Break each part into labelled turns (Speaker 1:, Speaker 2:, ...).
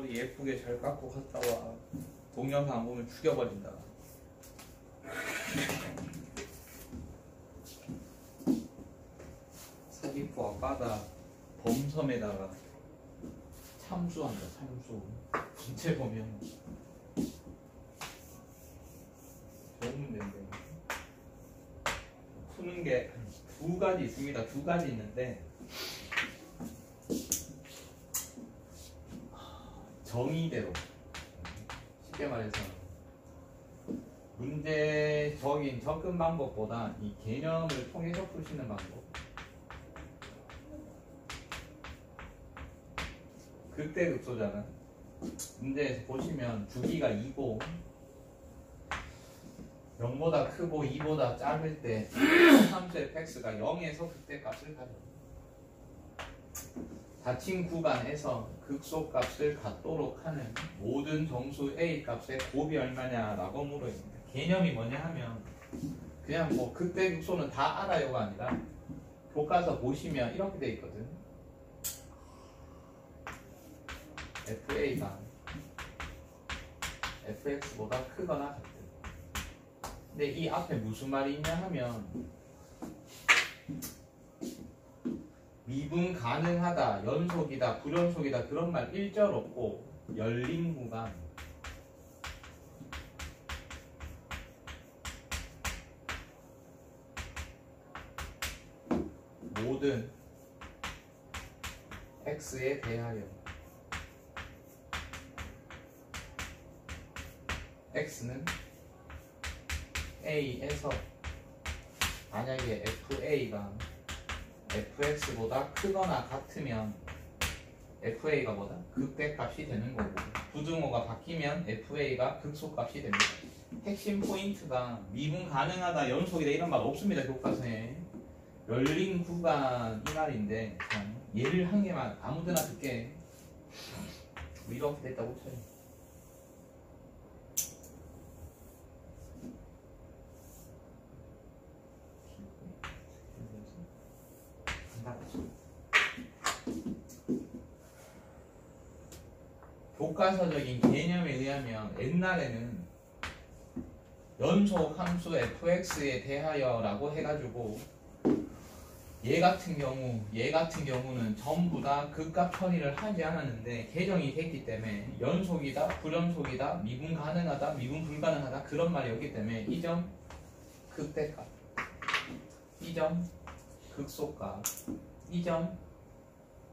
Speaker 1: 머리 예쁘게 잘 깎고 갔다 와. 동영상 안 보면 죽여버린다. 사기포 앞바다 범섬에다가 참수한다. 참수. 문제 보면 좋은 문제인데 푸는 게 두 가지 있습니다. 두 가지 있는데 정의대로 쉽게 말해서 문제적인 접근 방법보다 이 개념을 통해서 푸시는 방법. 극대극소잖아. 문제에서 보시면 주기가 2고 0보다 크고 2보다 작을 때 함수의 fx가 0에서 극대값을 가져. 닫힌 구간에서 극소값을 갖도록 하는 모든 정수 A 값의 곱이 얼마냐라고 물어있습니다. 개념이 뭐냐 하면 그냥 뭐 극대극소는 다 알아요가 아니라 교과서 보시면 이렇게 돼 있거든. FA가 FX보다 크거나 같은. 근데 이 앞에 무슨 말이 있냐 하면 미분 가능하다, 연속이다, 불연속이다 그런 말 일절 없고 열린 구간 모든 x에 대하여 x는 A에서 만약에 FA가 fx보다 크거나 같으면 FA가 뭐다? 극대값이 되는 거고 부등호가 바뀌면 FA가 극소값이 됩니다. 핵심 포인트가 미분 가능하다, 연속이다 이런 말 없습니다. 교과서에. 열린 구간 이 말인데 예를 한 개만 아무데나 듣게 이렇게 됐다고 쳐요. 교과서적인 개념에 의하면 옛날에는 연속 함수 fx에 대하여라고 해가지고 얘 같은 경우는 전부 다 극값 처리를 하지 않았는데 개정이 됐기 때문에 연속이다, 불연속이다, 미분 가능하다, 미분 불가능하다 그런 말이 없기 때문에 이 점 극대값, 이 점 극소값, 이 점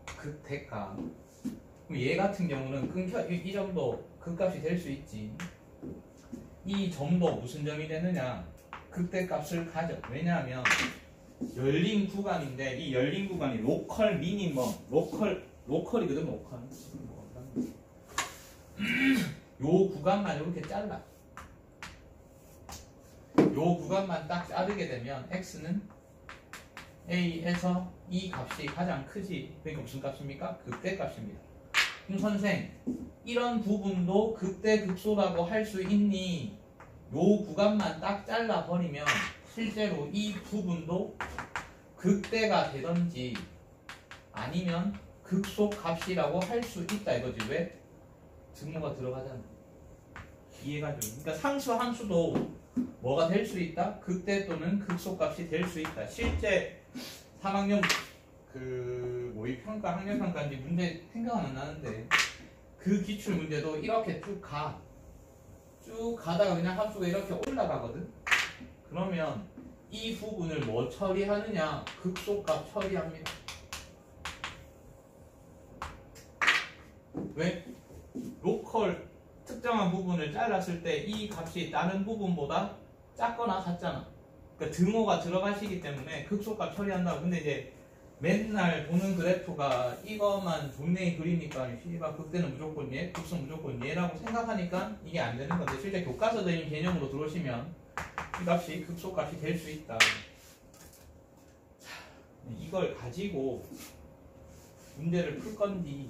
Speaker 1: 극대값. 그럼 얘 같은 경우는 끊겨 이 점도 극값이 될 수 있지. 이 점도 무슨 점이 되느냐? 극대값을 가져. 왜냐하면 열린 구간인데 이 열린 구간이 로컬 미니멈, 로컬이거든. 로컬. 요 구간만 이렇게 잘라. 요 구간만 딱 자르게 되면 x는 A에서 이 값이 가장 크지. 그러니까 무슨 값입니까? 극대값입니다. 그럼 선생, 이런 부분도 극대극소라고 할 수 있니? 요 구간만 딱 잘라버리면 실제로 이 부분도 극대가 되던지 아니면 극소값이라고 할 수 있다 이거지. 왜? 증모가 들어가잖아. 이해가 돼. 그러니까 상수 함수도 뭐가 될 수 있다? 극대 또는 극소값이 될 수 있다. 실제 3학년 모의평가, 학력평가인지 문제 생각은 안 나는데 그 기출 문제도 이렇게 쭉 가다가 그냥 함수가 이렇게 올라가거든. 그러면 이 부분을 뭐 처리하느냐? 극소값 처리합니다. 왜? 로컬 특정한 부분을 잘랐을 때 이 값이 다른 부분보다 작거나 같잖아. 그러니까 등호가 들어가시기 때문에 극소값 처리한다고. 근데 이제 맨날 보는 그래프가 이것만 존내이 그리니까 씨발 극대는 무조건 얘, 극소 무조건 얘라고 생각하니까 이게 안 되는 건데 실제 교과서적인 개념으로 들어오시면 이 값이 극소값이 될 수 있다. 자, 이걸 가지고 문제를 풀 건지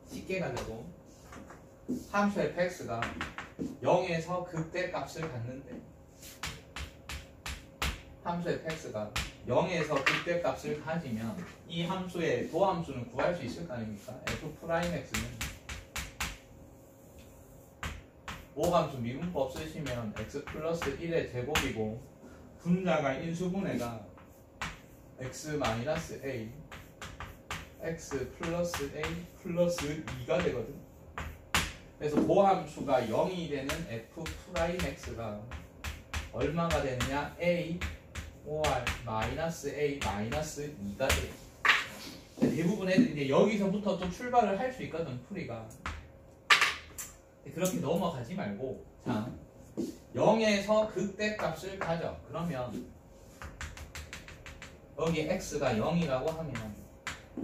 Speaker 1: 쉽게 가지고 함수 fx가 0에서 극대값을 갖는데 함수 fx가 0에서 극대값을 가지면 이 함수의 도함수는 구할 수 있을 거 아닙니까? f'x는 모함수 미분법 쓰시면 x 플러스 1의 제곱이고 분자가 인수분해가 x 마이너스 a x 플러스 a 플러스 2가 되거든. 그래서 모함수가 0이 되는 f'x가 얼마가 되느냐? a or 마이너스 a 마이너스 2가 돼. 대부분 애들이 이제 여기서부터 또 출발을 할 수 있거든, 풀이가. 그렇게 넘어가지 말고, 자, 0에서 극대값을 가져. 그러면 여기 x가 0이라고 하면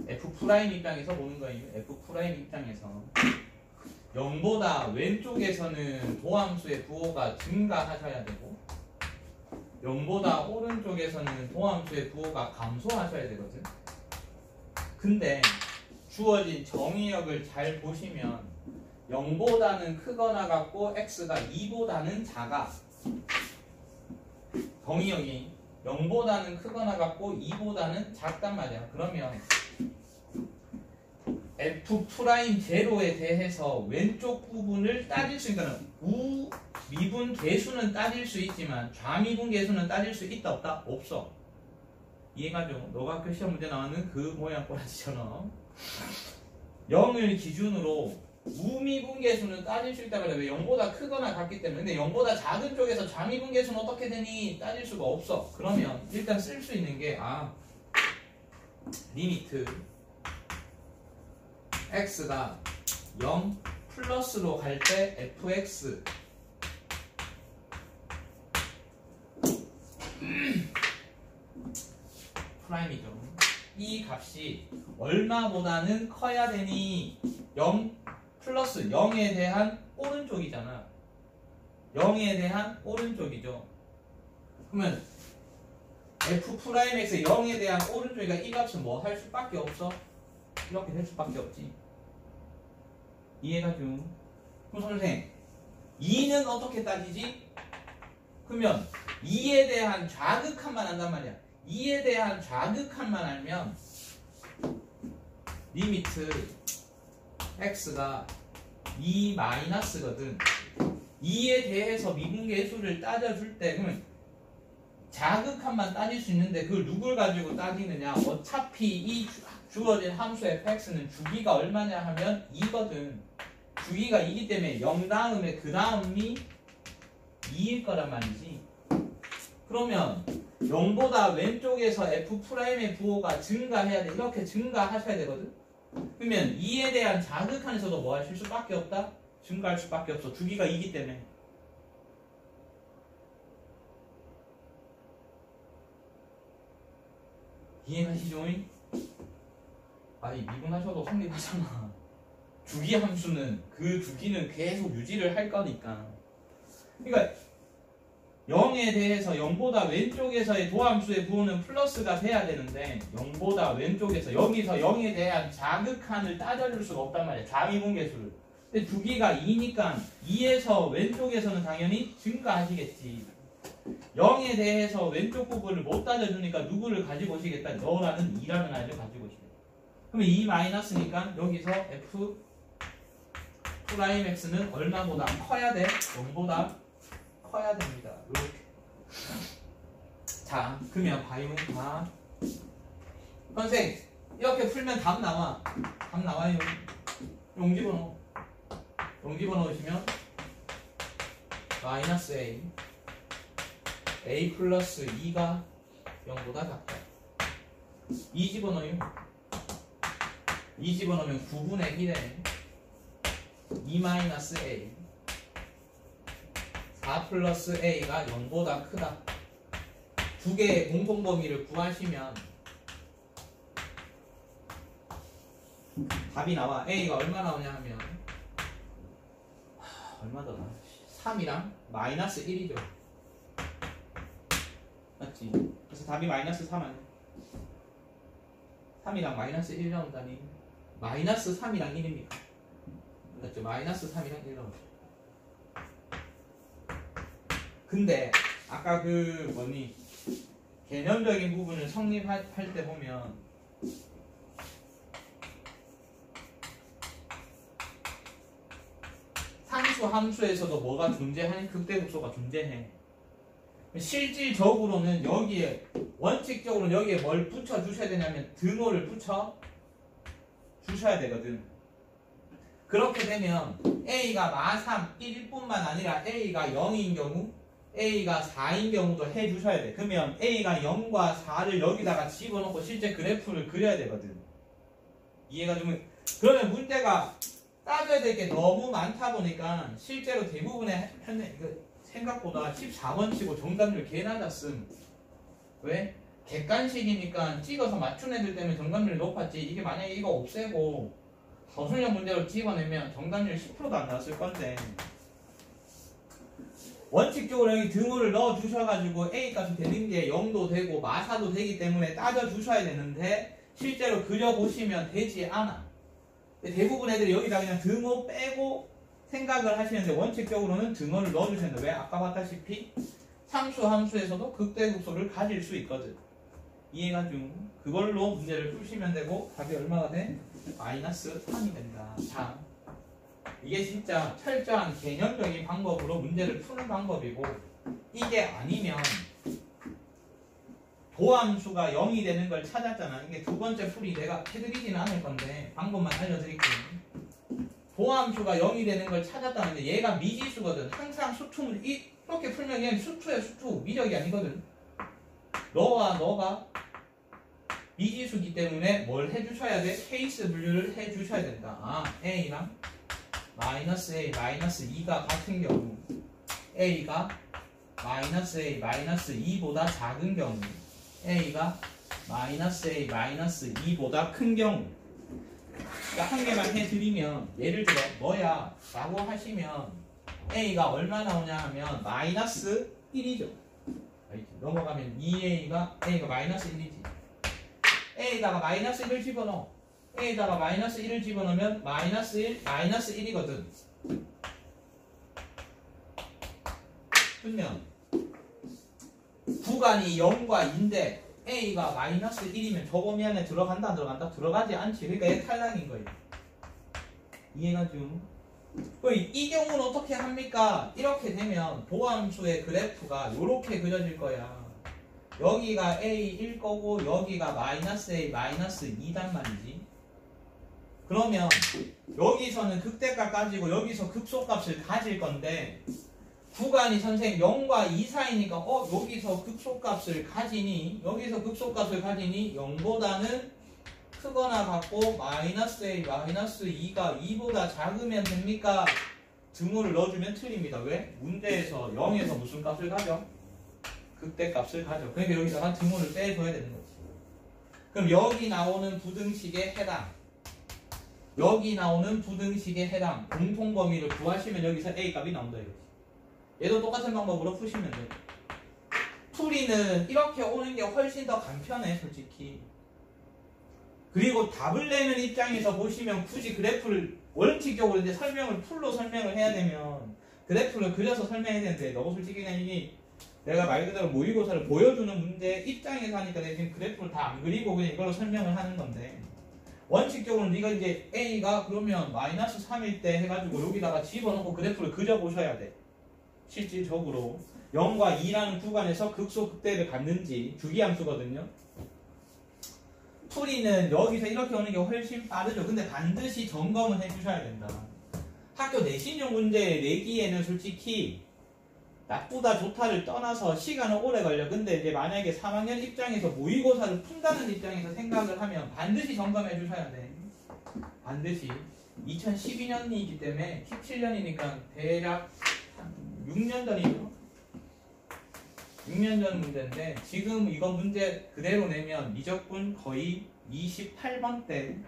Speaker 1: f' 입장에서 보는 거예요. f' 입장에서 0보다 왼쪽에서는 도함수의 부호가 증가하셔야 되고 0보다 오른쪽에서는 도함수의 부호가 감소하셔야 되거든. 근데 주어진 정의역을 잘 보시면 0보다는 크거나 같고 x가 2보다는 작아. 정의역이 0보다는 크거나 같고 2보다는 작단 말이야. 그러면 f'0에 대해서 왼쪽 부분을 따질 수 있는 미분 계수는 따질 수 있지만 좌미분 계수는 따질 수 있다 없다? 없어. 이해가죠? 너가 학교 시험 문제 나왔는 그 모양 꼬라지처럼 0을 기준으로 우미분 계수는 따질 수 있다 말이야. 왜? 0보다 크거나 같기 때문에. 근데 0보다 작은 쪽에서 좌미분 계수는 어떻게 되니? 따질 수가 없어. 그러면 일단 쓸 수 있는 게 리미트 x가 0 플러스로 갈 때 fx 프라임이죠. 이 값이 얼마보다는 커야 되니? 0 플러스 0에 대한 오른쪽이잖아. 0에 대한 오른쪽이죠. 그러면 f'x의 0에 대한 오른쪽이니까 이 값은 뭐 할 수밖에 없어? 이렇게 될 수밖에 없지. 이해가죠? 그럼 선생님 2는 어떻게 따지지? 그러면 2에 대한 좌극한만 한단 말이야. 2에 대한 좌극한만 알면 리미트 x가 2 마이너스거든. 2에 대해서 미분계수를 따져줄 때 그러면 좌극한만 따질 수 있는데 그걸 누굴 가지고 따지느냐? 어차피 이 주어진 함수 fx는 주기가 얼마냐 하면 2거든. 주기가 2기 때문에 0 다음에 그 다음이 2일 거란 말이지. 그러면 0보다 왼쪽에서 f'의 부호가 증가해야 돼. 이렇게 증가하셔야 되거든. 그러면 2에 대한 자극한에서도 뭐 하실 수밖에 없다? 증가할 수밖에 없어. 주기가 2기 때문에. 이해가시죠? 아니 미분하셔도 성립하잖아. 주기 함수는 그 주기는 계속 유지를 할 거니까. 그러니까 0에 대해서 0보다 왼쪽에서의 도함수의 부호는 플러스가 돼야 되는데 0보다 왼쪽에서 여기서 0에 대한 자극한을 따져줄 수가 없단 말이야. 좌미분계수를. 근데 주기가 2니까 2에서 왼쪽에서는 당연히 증가하시겠지. 0에 대해서 왼쪽 부분을 못 따져주니까 누구를 가지고 오시겠다? 너라는 2라는 아이를 가지고 오시겠다. 그러면 2 마이너스니까 여기서 f'x는 얼마보다 커야 돼? 0보다 커야 됩니다. 이렇게. 자, 그러면 봐요. 선생, 이렇게 풀면 답 나와. 답 나와요. 용 집어넣어. 용 집어넣으시면 마이너스 a 플러스 2가 0보다 작다. 2 집어넣어요. 2 집어넣으면 9분의 1에 2 마이너스 a 4 플러스 a가 0보다 크다. 두 개의 공통범위를 구하시면 답이 나와. a가 얼마 나오냐 하면 얼마 더 나와? 3이랑 마이너스 1이죠. 맞지? 그래서 답이 마이너스 3 아니야? 3이랑 마이너스 1 나온다니 마이너스 3이랑 1입니까? 맞죠? 마이너스 3이랑 1 나오죠. 근데 아까 그 뭐니 개념적인 부분을 성립할 때 보면 상수 함수에서도 뭐가 존재하니 극대극소가 존재해. 실질적으로는 여기에 원칙적으로는 여기에 뭘 붙여 주셔야 되냐면 등호를 붙여 주셔야 되거든. 그렇게 되면 A가 마3 1뿐만 아니라 A가 0인 경우 A가 4인 경우도 해주셔야 돼. 그러면 A가 0과 4를 여기다가 집어넣고 실제 그래프를 그려야 되거든. 이해가 좀. 그러면 문제가 따져야 될 게 너무 많다 보니까 실제로 대부분의 생각보다 14번 치고 정답률 개 낮았음. 왜? 객관식이니까 찍어서 맞춘 애들 때문에 정답률이 높았지. 이게 만약에 이거 없애고 서술형 문제로 집어내면 정답률 10%도 안 나왔을 건데, 원칙적으로 여기 등호를 넣어 주셔가지고 A 값이 되는 게 0도 되고 마사도 되기 때문에 따져 주셔야 되는데 실제로 그려보시면 되지 않아. 대부분 애들이 여기다 그냥 등호 빼고 생각을 하시는데 원칙적으로는 등호를 넣어 주셔야 돼. 왜? 아까 봤다시피 상수 함수에서도 극대극소를 가질 수 있거든. 이해가 좀. 그걸로 문제를 푸시면 되고 답이 얼마가 돼? 마이너스 3이 된다. 자, 이게 진짜 철저한 개념적인 방법으로 문제를 푸는 방법이고, 이게 아니면 도함수가 0이 되는 걸 찾았잖아. 이게 두 번째 풀이 내가 해드리지는 않을 건데 방법만 알려드릴게요. 도함수가 0이 되는 걸 찾았다는데 얘가 미지수거든. 항상 수투는 이렇게 풀면 얘는 수투야. 수투. 미적이 아니거든. 너가 미지수기 때문에 뭘 해주셔야 돼? 케이스 분류를 해주셔야 된다. 아, A랑 마이너스 A, 마이너스 2가 같은 경우, A가 마이너스 A, 마이너스 2보다 작은 경우, A가 마이너스 A, 마이너스 2보다 큰 경우. 그러니까 한 개만 해드리면, 예를 들어 뭐야? 라고 하시면 A가 얼마 나오냐 하면 마이너스 1이죠. 넘어가면 2A가 마이너스 1이지. A에다가 마이너스 1을 집어넣어. A에다가 마이너스 1을 집어넣으면 마이너스 1, 마이너스 1이거든. 그러면 구간이 0과 2인데 A가 마이너스 1이면 저 범위 안에 들어간다 안 들어간다? 들어가지 않지. 그러니까 얘 탈락인 거예요. 이해가 좀. 이 경우는 어떻게 합니까? 이렇게 되면 도함수의 그래프가 이렇게 그려질 거야. 여기가 A일 거고 여기가 마이너스 A, 마이너스 2단 말이지. 그러면 여기서는 극대값 가지고 여기서 극소값을 가질 건데, 구간이 선생님 0과 2 사이니까 여기서 극소값을 가지니, 여기서 극소값을 가지니 0보다는 크거나 같고 마이너스 A, 마이너스 2가 2보다 작으면 됩니까? 등호를 넣어주면 틀립니다. 왜? 문제에서 0에서 무슨 값을 가져? 극대값을 가져. 그러니까 여기다가 등호를 빼줘야 되는 거지. 그럼 여기 나오는 부등식에 해당, 여기 나오는 부등식에 해당 공통범위를 구하시면 여기서 A 값이 나온다 이거지. 얘도 똑같은 방법으로 푸시면 돼요. 풀이는 이렇게 오는 게 훨씬 더 간편해 솔직히. 그리고 답을 내는 입장에서 보시면 굳이 그래프를 원칙적으로 이제 설명을 풀로 설명을 해야 되면 그래프를 그려서 설명해야 되는데, 너무 솔직히 그냥 이게 내가 말 그대로 모의고사를 보여주는 문제 입장에서 하니까 내가 지금 그래프를 다 안 그리고 그냥 이걸로 설명을 하는 건데, 원칙적으로 네가 이제 A가 그러면 마이너스 3일 때 해가지고 여기다가 집어넣고 그래프를 그려보셔야 돼. 실질적으로 0과 2라는 구간에서 극소 극대를 갖는지 주기함수거든요. 풀이는 여기서 이렇게 오는 게 훨씬 빠르죠. 근데 반드시 점검을 해주셔야 된다. 학교 내신용 문제 내기에는 솔직히 나쁘다 좋다를 떠나서 시간은 오래 걸려. 근데 이제 만약에 3학년 입장에서 모의고사를 푼다는 입장에서 생각을 하면 반드시 점검해 주셔야 돼. 반드시. 2012년이기 때문에 17년이니까 대략 6년 전이죠. 6년 전 문제인데 지금 이거 문제 그대로 내면 미적분 거의 28번대에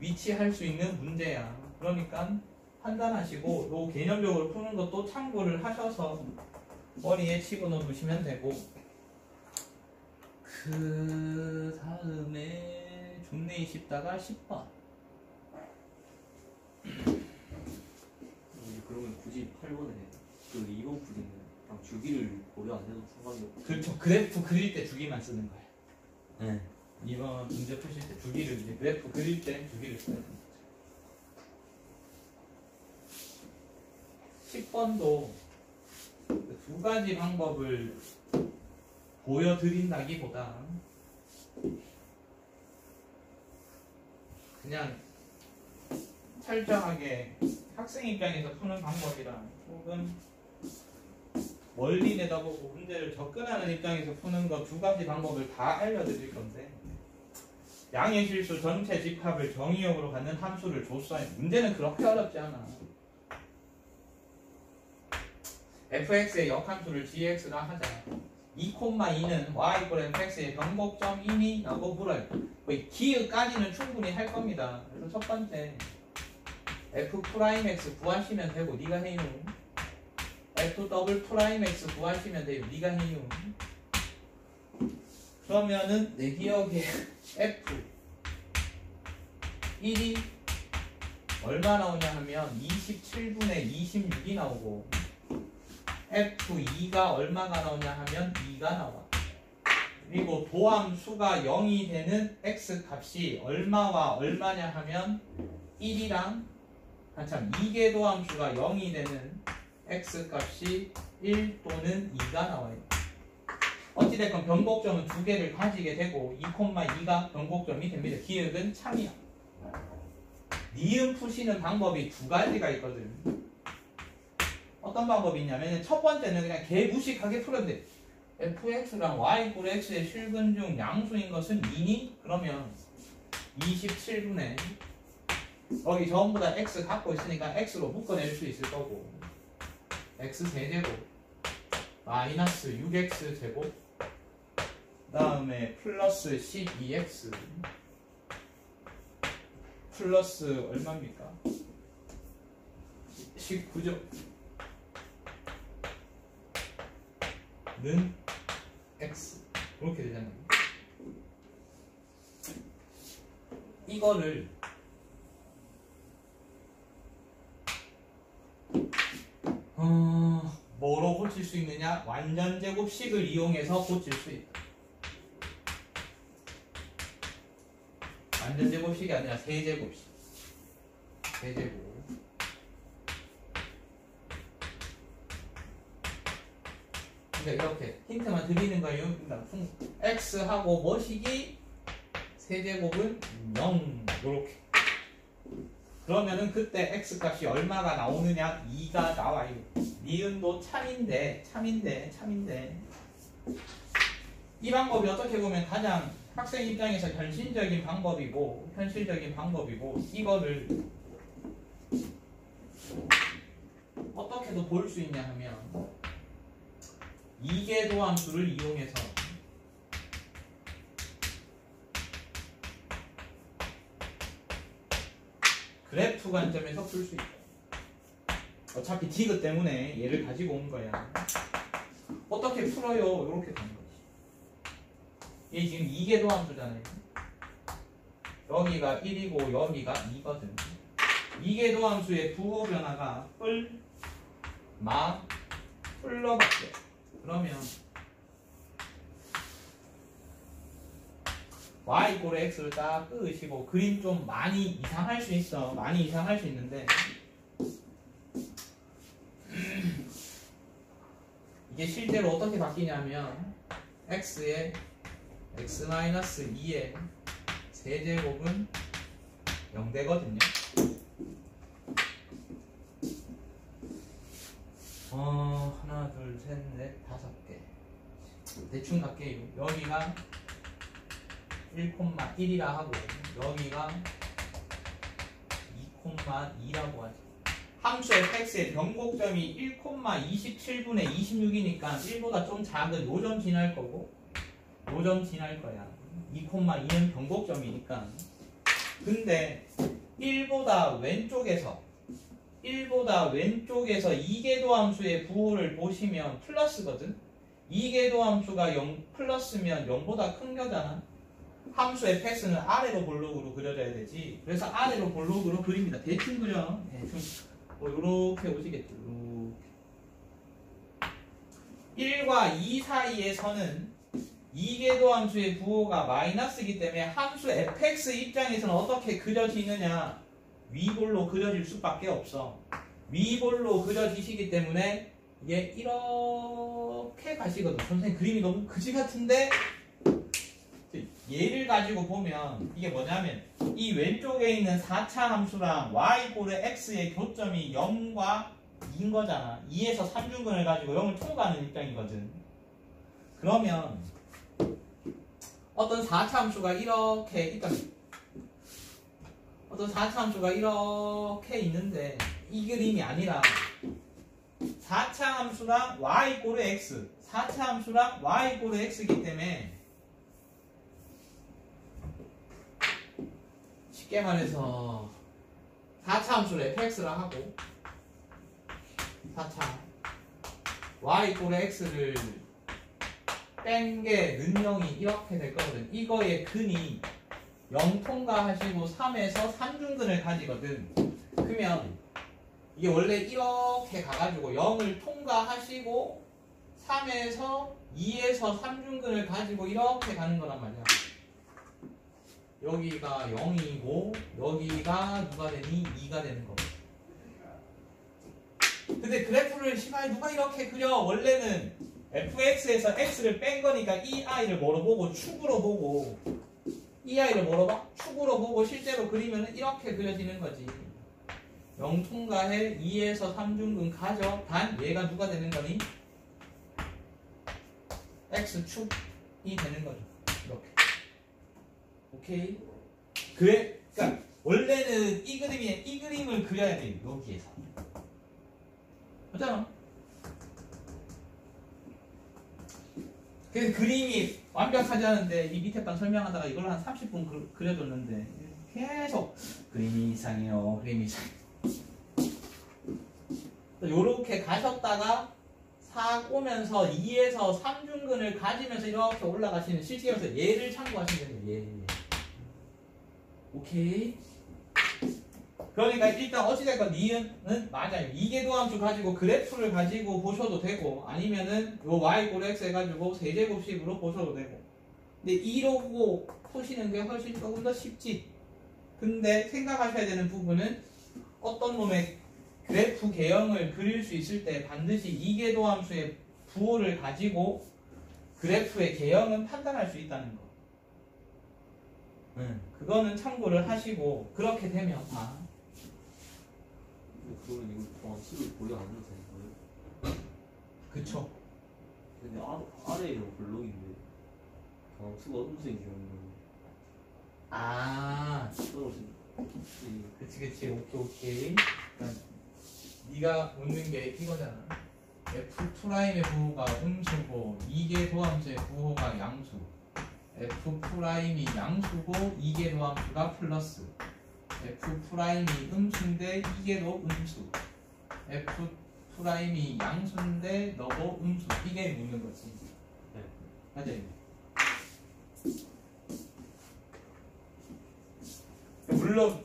Speaker 1: 위치할 수 있는 문제야. 그러니까 판단하시고 또 개념적으로 푸는 것도 참고를 하셔서 머리에 집어넣어 두시면 되고, 그 다음에 존내 20다가 10번.
Speaker 2: 그러면 굳이 8번을 해. 그 2번 풀이는 주기를 고려 안 해도 상관이 없고.
Speaker 1: 그렇죠. 그래프 그릴 때 주기만 쓰는 거야. 네. 이번 문제 푸실 때 주기를 이제 그래프 그릴 때 주기를 써야 됩니다. 10번도 두 가지 방법을 보여드린다기보다 그냥 철저하게 학생 입장에서 푸는 방법이랑 혹은 멀리 내다보고 문제를 접근하는 입장에서 푸는 거 두 가지 방법을 다 알려드릴 건데 양의 실수 전체 집합을 정의역으로 갖는 함수를 줬어요. 문제는 그렇게 어렵지 않아. fx의 역함수를 gx라 하자. 2,2는 y = fx의 변곡점이니? 라고 물어요. 기읍까지는 충분히 할 겁니다. 그래서 첫 번째 f'(x) 구하시면 되고 네가 해요. f'(x) 구하시면 돼요. 네가 해요. 그러면은 내 기억에 f 1이 얼마 나오냐 하면 27분의 26이 나오고 f2가 얼마가 나오냐 하면 2가 나와. 그리고 도함수가 0이 되는 x 값이 얼마와 얼마냐 하면 1이랑 한참 2개 도함수가 0이 되는 x 값이 1 또는 2가 나와요. 어찌됐건 변곡점은 두 개를 가지게 되고 2,2가 변곡점이 됩니다. 기억은 참이야. 니은 푸시는 방법이 두 가지가 있거든. 어떤 방법이 있냐면 첫 번째는 그냥 개 무식하게 풀어도 돼. fx랑 y = x의 실근 중 양수인 것은 2니? 그러면 27분의 여기 전부 다 x 갖고 있으니까 x로 묶어낼 수 있을 거고 x 세제곱 마이너스 6x 제곱 그 다음에 플러스 12x 플러스 얼마입니까? 19죠. 는 x 이렇게 되잖아요. 이거를 뭐로 고칠 수 있느냐? 완전 제곱식을 이용해서 고칠 수 있다. 완전 제곱식이 아니라 세제곱식. 세제곱. 그러니까 이렇게 힌트만 드리는 거예요. x하고 뭐식이 세제곱은 0 이렇게. 그러면은 그때 x 값이 얼마가 나오느냐? 2가 나와요. 니은도 참인데 이 방법이 어떻게 보면 가장 학생 입장에서 현실적인 방법이고 이거를 어떻게도 볼 수 있냐 하면 2개 도함수를 이용해서 그래프 관점에서 풀 수 있다. 어차피 디귿 때문에 얘를 가지고 온 거야. 어떻게 풀어요? 이렇게 되는 거지. 얘 지금 2개 도함수잖아요. 여기가 1이고 여기가 2거든. 2개 도함수의 부호 변화가 뿔, 마, 풀러밖에. 그러면 y = x를 딱 끄으시고 그림 좀 많이 이상할 수 있어. 많이 이상할 수 있는데 이게 실제로 어떻게 바뀌냐면 x의 x-2의 세제곱은 0 되거든요. 하나, 둘, 셋, 넷, 5개. 대충 갈게요. 여기가 1,1이라 하고 여기가 2,2라고 하죠. 함수 fx의 변곡점이 1,27분의 26이니까 1보다 좀 작은 요점 지날 거고 요점 지날 거야. 2,2는 변곡점이니까. 근데 1보다 왼쪽에서 2개 도함수의 부호를 보시면 플러스거든. 2개 도함수가 0 플러스면 0보다 큰 거잖아. 함수 fx는 아래로 볼록으로 그려져야 되지. 그래서 아래로 볼록으로 그립니다. 대충 그려. 대충 요렇게 오시겠죠. 요렇게. 1과 2 사이에서는 이계도함수의 부호가 마이너스이기 때문에 함수 fx 입장에서는 어떻게 그려지느냐, 위볼로 그려질 수밖에 없어. 위볼로 그려지시기 때문에 이게 이렇게 가시거든. 선생님 그림이 너무 그지 같은데 얘를 가지고 보면 이게 뭐냐면 이 왼쪽에 있는 4차 함수랑 y=x의 교점이 0과 2인 거잖아. 2에서 3중근을 가지고 0을 통과하는 입장이거든. 그러면 어떤 4차 함수가 이렇게 있다. 어떤 4차 함수가 이렇게 있는데 이 그림이 아니라 4차 함수랑 y=x, 4차 함수랑 y=x이기 때문에 쉽게 말해서 4차 함수를 fx라 하고 4차 y=x를 뺀 게 는영이 이렇게 될 거거든. 이거의 근이 0 통과하시고 3에서 3중근을 가지거든. 그러면 이게 원래 이렇게 가가지고 0을 통과하시고 3에서 2에서 3중근을 가지고 이렇게 가는 거란 말이야. 여기가 0이고 여기가 누가 되니? 2가 되는 거. 근데 그래프를 시간에 누가 이렇게 그려? 원래는 fx에서 x를 뺀 거니까 이 i를 뭐로 보고? 축으로 보고. 이 i를 뭐로 봐? 축으로 보고 실제로 그리면 이렇게 그려지는 거지. 0 통과해 2에서 3중근 가져. 단 얘가 누가 되는 거니? x축이 되는 거죠. 이렇게. 오케이. 그러니까 원래는 이 그림을 그려야 돼. 여기에서. 맞잖아. 그래서 그림이 완벽하지 않은데 이 밑에 방 설명하다가 이걸 한 30분 그려줬는데 계속 그림이 이상해요. 그림이 이상해요. 요렇게 가셨다가 4 오면서 2에서 3중근을 가지면서 이렇게 올라가시는 실제로서 얘를 참고하시면 돼요. 얘. 오케이. 그러니까 일단 어찌됐건 니은은 맞아요. 이계도함수 가지고 그래프를 가지고 보셔도 되고 아니면은 요 y=x 해가지고 세제곱식으로 보셔도 되고. 근데 이러고 푸시는 게 훨씬 조금 더 쉽지. 근데 생각하셔야 되는 부분은 어떤 놈의 그래프 개형을 그릴 수 있을 때 반드시 이계도함수의 부호를 가지고 그래프의 개형은 판단할 수 있다는 거. 그거는 참고를 하시고 그렇게 되면
Speaker 2: 그러면 이거 방식을 고려 안 해도 되는 거예요?
Speaker 1: 그쵸.
Speaker 2: 근데 아래에는 블록인데 방수가 음수인 경우는 떨어진.
Speaker 1: 그치 오케이. 그러니까 네가 묻는 게 이거잖아. F'의 부호가 음수고 이계도함수의 부호가 양수. F'이 양수고 이계도함수가 플러스. F'이 음수인데 이계도 음수. F'이 양수인데 너도 음수. 이게 묻는 거지.
Speaker 2: 네.
Speaker 1: 맞아요. 물론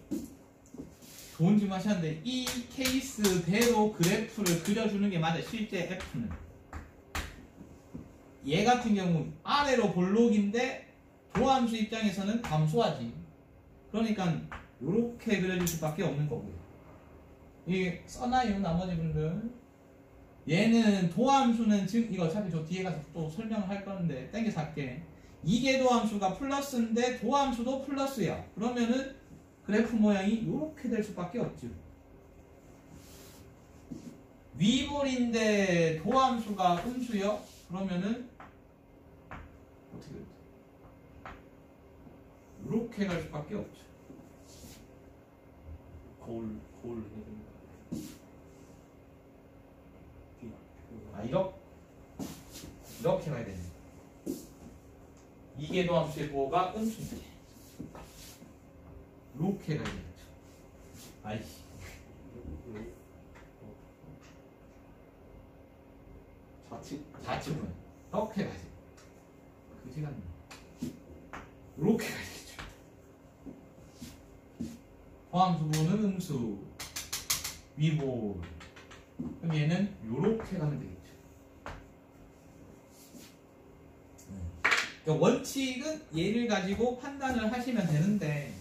Speaker 1: 좋은 질문 하셨는데 이 케이스대로 그래프를 그려주는 게 맞아요. 실제 F는 얘 같은 경우 아래로 볼록인데 도함수 입장에서는 감소하지. 그러니까 이렇게 그려질 수밖에 없는 거고요. 이게 써놔요 나머지 분들. 얘는 도함수는 즉 이거 어차피 저 뒤에 가서 또 설명을 할 건데 땡겨서 할게. 이계도함수가 플러스인데 도함수도 플러스야. 그러면은 그래프 모양이 이렇게 될 수밖에 없죠. 위볼인데 도함수가 음수요? 그러면은 어떻게 될지 이렇게 갈 수밖에 없죠.
Speaker 2: 거울 해야 됩니다.
Speaker 1: 이렇게 가야 되네. 이계도함수의 부호가 음수인데 이렇게 가야 되겠죠. 아이씨. 좌측은 이렇게 가야지. 그지 같네. 이렇게 가야겠죠. 도함수부호는 음수, 위볼. 그럼 얘는 이렇게 가면 되겠죠. 그러니까 원칙은 얘를 가지고 판단을 하시면 되는데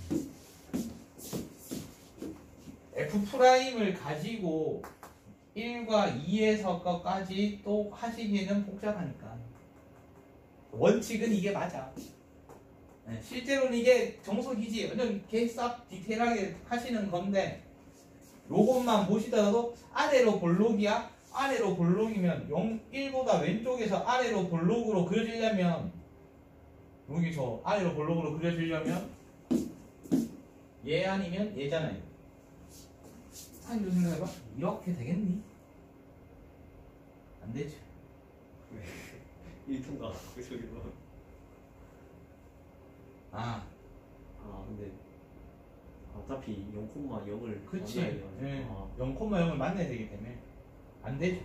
Speaker 1: F'을 가지고 1과 2에서 것까지 또 하시기는 복잡하니까 원칙은 이게 맞아. 네, 실제로는 이게 정석이지 완전 개쌉 디테일하게 하시는 건데 요것만 보시더라도 아래로 볼록이야. 아래로 볼록이면 1보다 왼쪽에서 아래로 볼록으로 그려지려면 여기서 아래로 볼록으로 그려지려면 얘 아니면 얘잖아요. 한이도 생각해봐. 이렇게 되겠니? 안 되지.
Speaker 2: 1통과 저기서. 근데 어차피 0,0을
Speaker 1: 그치. 네. 0,0을 만나야 되기 때문에 안 되죠.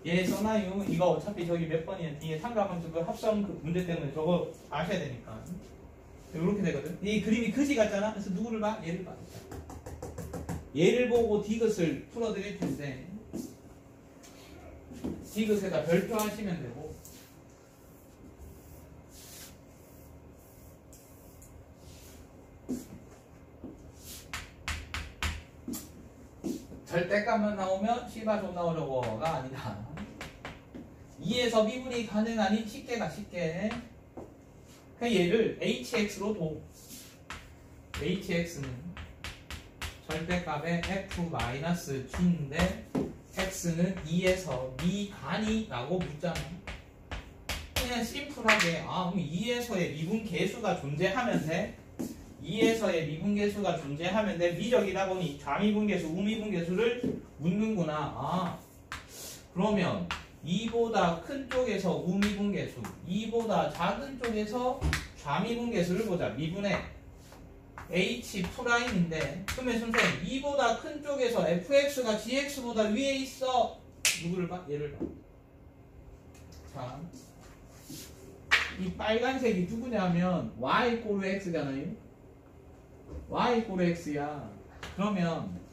Speaker 1: 얘 써놔요. 이거 어차피 저기 몇 번이야. 뒤에 삼각함수 그 합성 그 문제 때문에 저거 아셔야 되니까. 이렇게 되거든. 이 그림이 그지 같잖아. 그래서 누구를 봐? 얘를 봐. 얘를 보고 디귿을 풀어드릴 텐데 디귿에다 별표 하시면 되고 절대값만 나오면 씨바 존나 어려워가 아니다. 2에서 미분이 가능하니 쉽게 가 쉽게. 얘를 hx로 둬. hx는 절대값의 f-g인데 x는 2에서 미간이 라고 묻잖아. 그냥 심플하게 그럼 2에서의 미분계수가 존재하면 돼. 2에서의 미분계수가 존재하면 돼. 미적이다 보니 좌미분계수, 우미분계수를 묻는구나. 그러면 2보다 큰 쪽에서 우미분계수, 2보다 작은 쪽에서 좌미분계수를 보자. 미분의 H'인데 그러면 선생님 2보다 큰 쪽에서 fx가 gx보다 위에 있어. 누구를 봐? 얘를 봐. 자, 이 빨간색이 누구냐면 y = x잖아요. y = x야. 그러면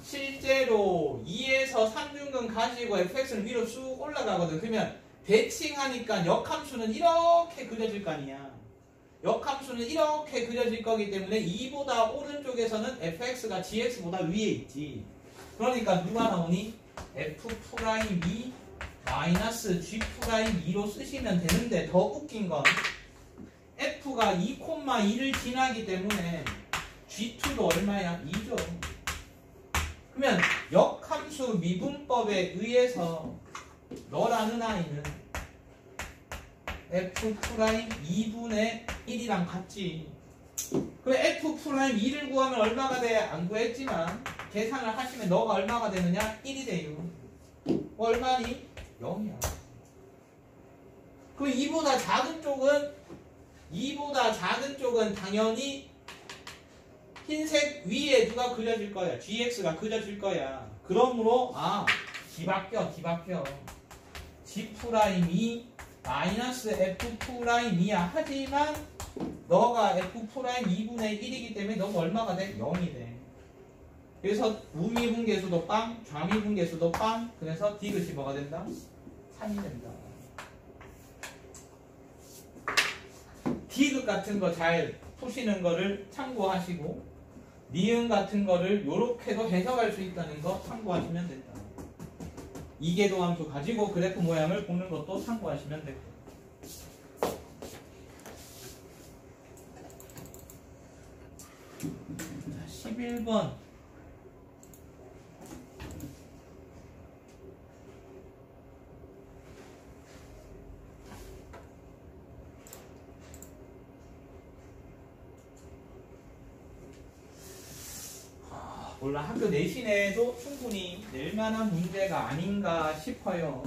Speaker 1: 실제로 2에서 3중근 가지고 fx는 위로 쑥 올라가거든. 그러면 대칭하니까 역함수는 이렇게 그려질 거 아니야. 역함수는 이렇게 그려질 거기 때문에 2보다 오른쪽에서는 fx가 gx보다 위에 있지. 그러니까 누가 나오니? f'2 -g'2로 쓰시면 되는데 더 웃긴 건 f가 2,2를 지나기 때문에 g2도 얼마야? 2죠. 그러면 역함수 미분법에 의해서 너라는 아이는 f'2분의 1이랑 같지. 그래 f'2를 구하면 얼마가 돼? 안 구했지만 계산을 하시면 너가 얼마가 되느냐? 1이 돼요. 얼마니? 0이야. 그럼 2보다 작은 쪽은 당연히 흰색 위에 누가 그려질 거야? gx가 그려질 거야. 그러므로 뒤바뀌어. g'2 -f'2이야. 하지만 너가 f'2분의 1이기 때문에 너가 얼마가 돼? 0이 돼. 그래서 우미분계수도 빵, 좌미분계수도 빵. 그래서 디귿이 뭐가 된다? 3이 된다. 디귿 같은 거 잘 푸시는 거를 참고하시고 니은 같은 거를 요렇게도 해석할 수 있다는 거 참고하시면 된다. 이계도함수 가지고 그래프 모양을 보는 것도 참고하시면 되고. 자, 11번. 몰라, 학교 내신에도 충분히 낼 만한 문제가 아닌가 싶어요.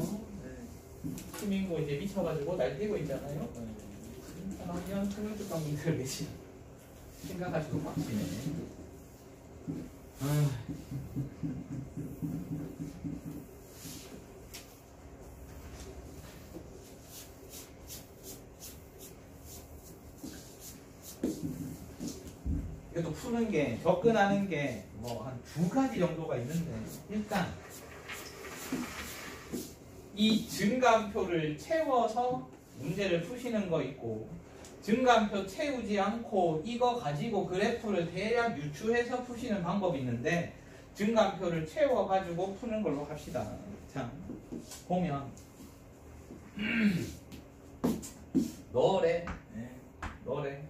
Speaker 1: 시민고 이제 미쳐가지고 날뛰고 있잖아요. 그러면 청년특강 문제를 내신 생각하시고 빡치네. 이것도 푸는 게, 접근하는 게 뭐 한 2가지 정도가 있는데, 일단 이 증가표를 채워서 문제를 푸시는 거 있고 증가표 채우지 않고 이거 가지고 그래프를 대략 유추해서 푸시는 방법이 있는데 증가표를 채워가지고 푸는 걸로 합시다. 자, 보면 너래 너래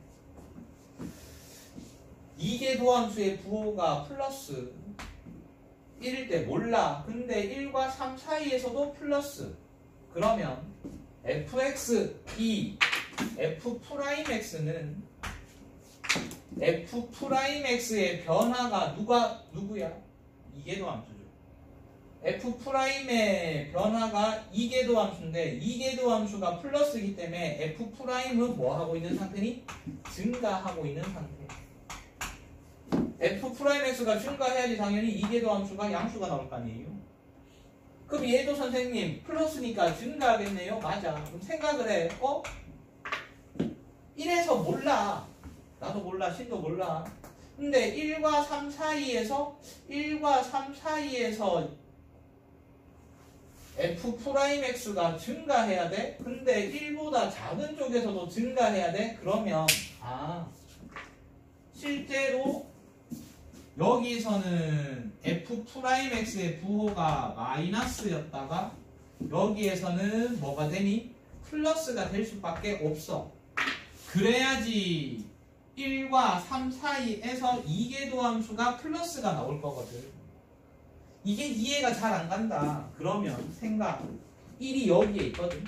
Speaker 1: 이계도함수의 부호가 플러스 1일 때 몰라. 근데 1과 3 사이에서도 플러스. 그러면 fx2 f'x는 f'x의 변화가 누구야? 이계도함수죠. f'의 변화가 이계도함수인데 이계도함수가 플러스이기 때문에 f'은 뭐 하고 있는 상태니? 증가하고 있는 상태. f'x가 증가해야지 당연히 이계도함수가 양수가 나올 거 아니에요. 그럼 얘도 선생님 플러스니까 증가하겠네요. 맞아. 그럼 생각을 해. 1에서 몰라. 나도 몰라. 신도 몰라. 근데 1과 3 사이에서 f'x가 증가해야 돼. 근데 1보다 작은 쪽에서도 증가해야 돼. 그러면 실제로 여기서는 f'x의 부호가 마이너스였다가 여기에서는 뭐가 되니? 플러스가 될 수밖에 없어. 그래야지 1과 3 사이에서 이계도함수가 플러스가 나올 거거든. 이게 이해가 잘 안 간다. 그러면 생각 1이 여기에 있거든.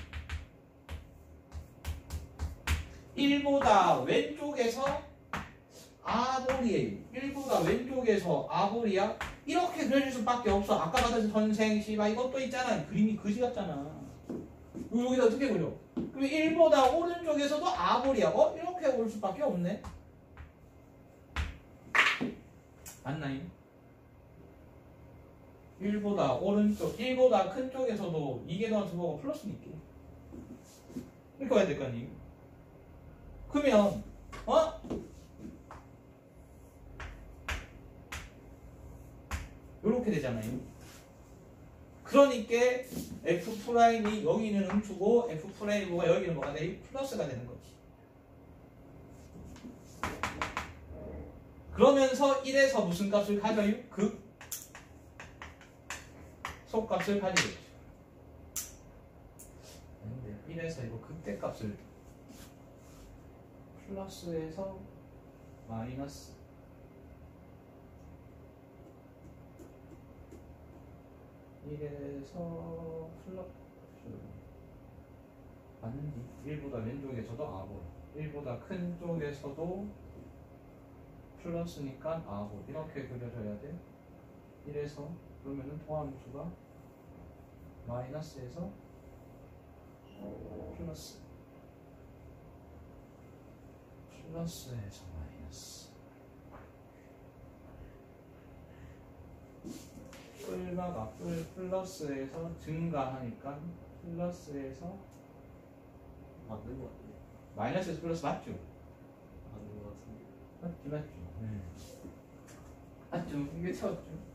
Speaker 1: 1보다 왼쪽에서 아볼이에요. 1보다 왼쪽에서 아볼이야? 이렇게 그려줄 수밖에 없어. 아까 받은 선생 씨발 이것도 있잖아. 그림이 그지 같잖아. 여기다 어떻게 그려? 그럼 1보다 오른쪽에서도 아볼이야. 이렇게 올 수밖에 없네. 맞나요? 1보다 큰 쪽에서도 이계도함수 부호가 플러스니까 이렇게 와야 될 거 아니에요? 그러면 요렇게 되잖아요. 그러니까 F'이 여기는 음수고 F'가 여기는 뭐가 돼? 플러스가 되는 거지. 그러면서 1에서 무슨 값을 가져요? 극 속값을 가지겠죠. 1에서 이거 극대값을 플러스에서 마이너스 1에서 플러스 맞는지 1보다 왼쪽에서도 아볼 1보다 큰 쪽에서도 플러스니까 아볼 이렇게 그려져야 돼. 1에서 그러면은 도함수가 마이너스에서 플러스에서 마이너스 뿔과 뿔 플러스에서 증가하니까 플러스에서
Speaker 2: 맞는 거 같아요.
Speaker 1: 마이너스에서 플러스 맞죠?
Speaker 2: 맞는 거 같은데.
Speaker 1: 맞죠. 맞죠. 이게 채웠죠.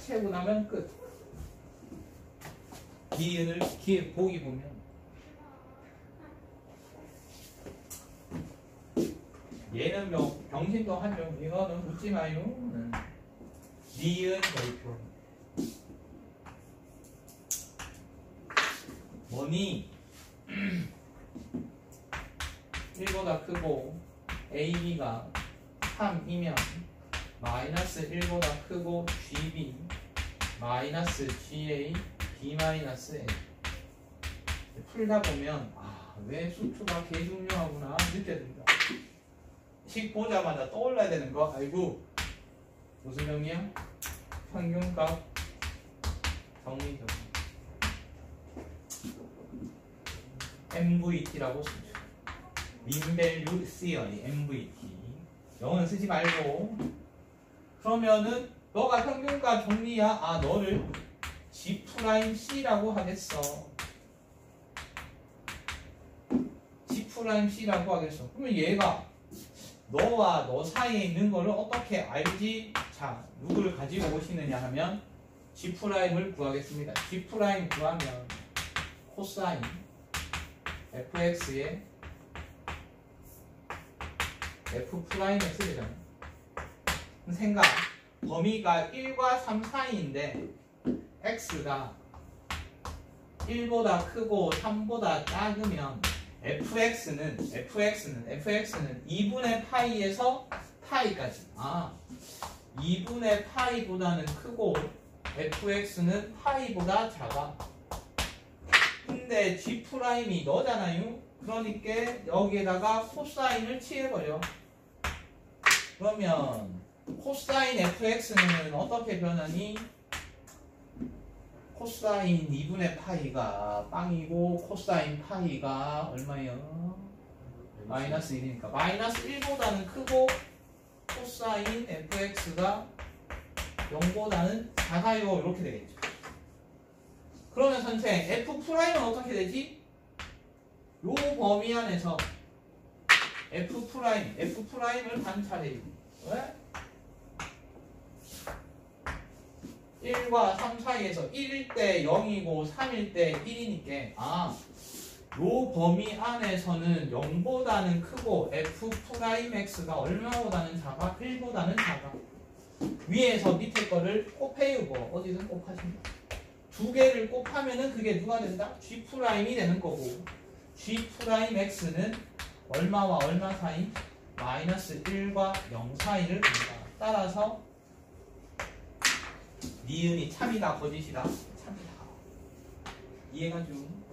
Speaker 1: 채우고 나면 끝. 니은을 뒤에 보기 보면 얘는 병신도 하죠. 이거는 묻지 마요. 니은 대표 뭐니? 1보다 크고 A, B가 3이면 마이너스 1보다 크고 GB 마이너스 GA B 마이너스 A 풀다 보면 왜 수투가 개 중요하구나 느껴집니다. 식 보자마자 떠올라야 되는 거. 아이고 무슨 정리야? 평균값 정리 정리 MVT라고 쓰죠. 민밸류 시어리 MVT. 영어는 쓰지 말고. 그러면은 너가 평균값 정리야. 너를 G'C라고 하겠어. G'C라고 하겠어. 그러면 얘가 너와 너 사이에 있는 거를 어떻게 알지? 자, 누구를 가지고 오시느냐 하면 G'을 구하겠습니다. G' 구하면 코사인 fx의 f'x 되잖아요. 생각, 범위가 1과 3 사이인데 x가 1보다 크고 3보다 작으면 fx는 2분의 파이에서 파이까지 2분의 파이보다는 크고 fx는 파이보다 작아. 근데 G'이 너잖아요. 그러니까 여기에다가 코사인을 칠해버려. 그러면 코사인 fx는 어떻게 변하니? 코사인 2분의 파이가 빵이고 코사인 파이가 얼마예요? 마이너스 1이니까 마이너스 1보다는 크고 코사인 fx가 0보다는 작아요. 이렇게 되겠죠. 그러면 선생 f'은 어떻게 되지? 요 범위 안에서 f'을 관찰해요. 왜? 1과 3 사이에서 1일 때 0이고 3일 때 1이니까 요 범위 안에서는 0보다는 크고 f'x가 얼마보다는 작아? 1보다는 작아. 위에서 밑에 거를 곱해요. 뭐 어디든 곱하십니다. 두 개를 곱하면은 그게 누가 된다? G'이 되는 거고 G'x는 얼마와 얼마 사이? 마이너스 1과 0 사이를 본다. 따라서 니은이 참이다 거짓이다? 참이다. 이해가 좀?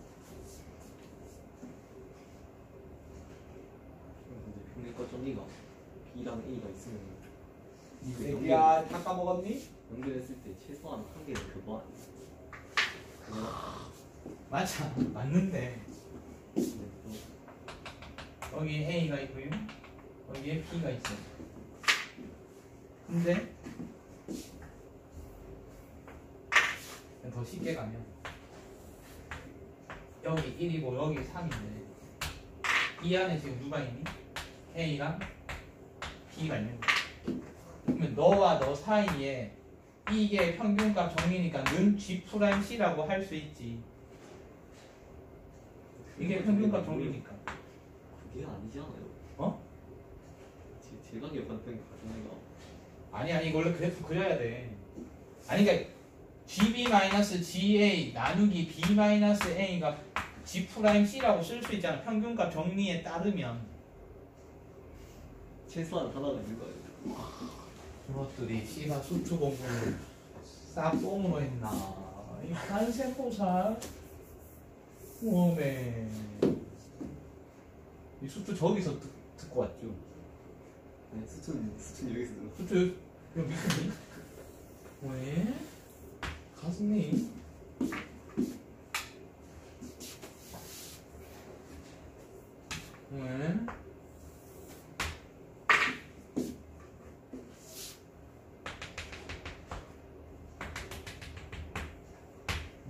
Speaker 2: 근데 평균과 정리가 B랑 A가 있으면
Speaker 1: 이 새끼야 다 까먹었니?
Speaker 2: 연결했을 때 최소한 한 개는 그거 아니야?
Speaker 1: 맞아 맞는데 여기 A가 있고요 여기에 B가 있어요. 근데 더 쉽게 가면 여기 1이고 여기 3인데 이 안에 지금 누가 있니? A랑 B가 있는 거야. 그러면 너와 너 사이에 이게 평균값 정리니까 는 G'C라고 할 수 있지. 이게 평균값 정리니까.
Speaker 2: 그게 아니지 않아요?
Speaker 1: 어?
Speaker 2: 제가 기억하는 평균 가정이가
Speaker 1: 아니 이거 원래 그래프 그려야 돼. 아니 그러니까 GB-GA 나누기 B-A가 G'C라고 쓸 수 있잖아. 평균값 정리에 따르면.
Speaker 2: 최소한 하나가 있는 거예요.
Speaker 1: 그것들이 씨가 수투 공부를 싹 뽕으로 했나. 이 한세포살 오메 이 수투 저기서 듣고 왔죠.
Speaker 2: 네, 수준 여기서 들어.
Speaker 1: 수투 여기 밑에 왜? 가슴이 왜?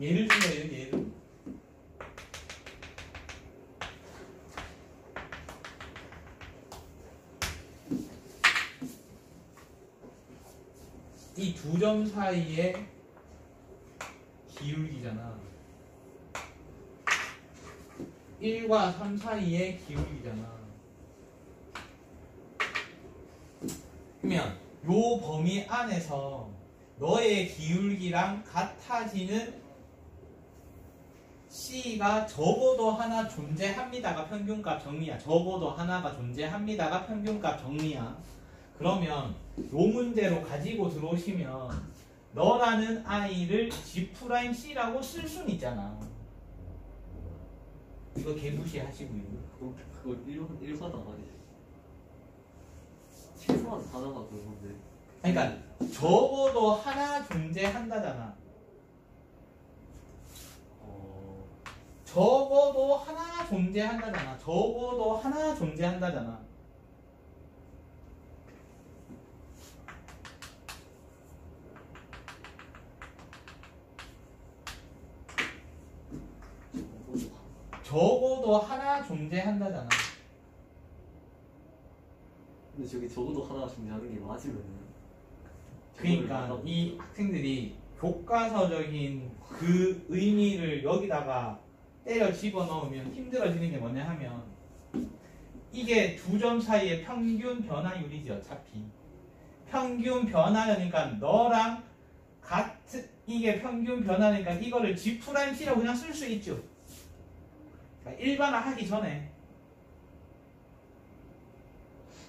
Speaker 1: 예를 들어요, 예를. 이 두 점 사이의 기울기잖아. 1과 3 사이의 기울기잖아. 그러면 요 범위 안에서 너의 기울기랑 같아지는 C가 적어도 하나 존재합니다가 평균값 정리야. 적어도 하나가 존재합니다가 평균값 정리야. 그러면 요 문제로 가지고 들어오시면 너라는 아이를 G'C라고 쓸 수는 있잖아. 이거 개무시하시고요.
Speaker 2: 그거 일반화 아니지? 최소한 하나가 그런 건데.
Speaker 1: 그러니까 적어도 하나 존재한다잖아. 적어도 하나 존재한다잖아. 적어도 하나 존재한다잖아. 적어도 하나 존재한다잖아.
Speaker 2: 근데 저기 적어도 하나 존재하는 게 맞으면은
Speaker 1: 그러니까 이 학생들이 교과서적인 그 의미를 여기다가 때려 집어넣으면 힘들어지는 게 뭐냐 하면 이게 두 점 사이의 평균 변화율이지 어차피. 평균 변화니까 너랑 같은 이게 평균 변화니까 이거를 G'C라고 그냥 쓸 수 있죠. 그러니까 일반화하기 전에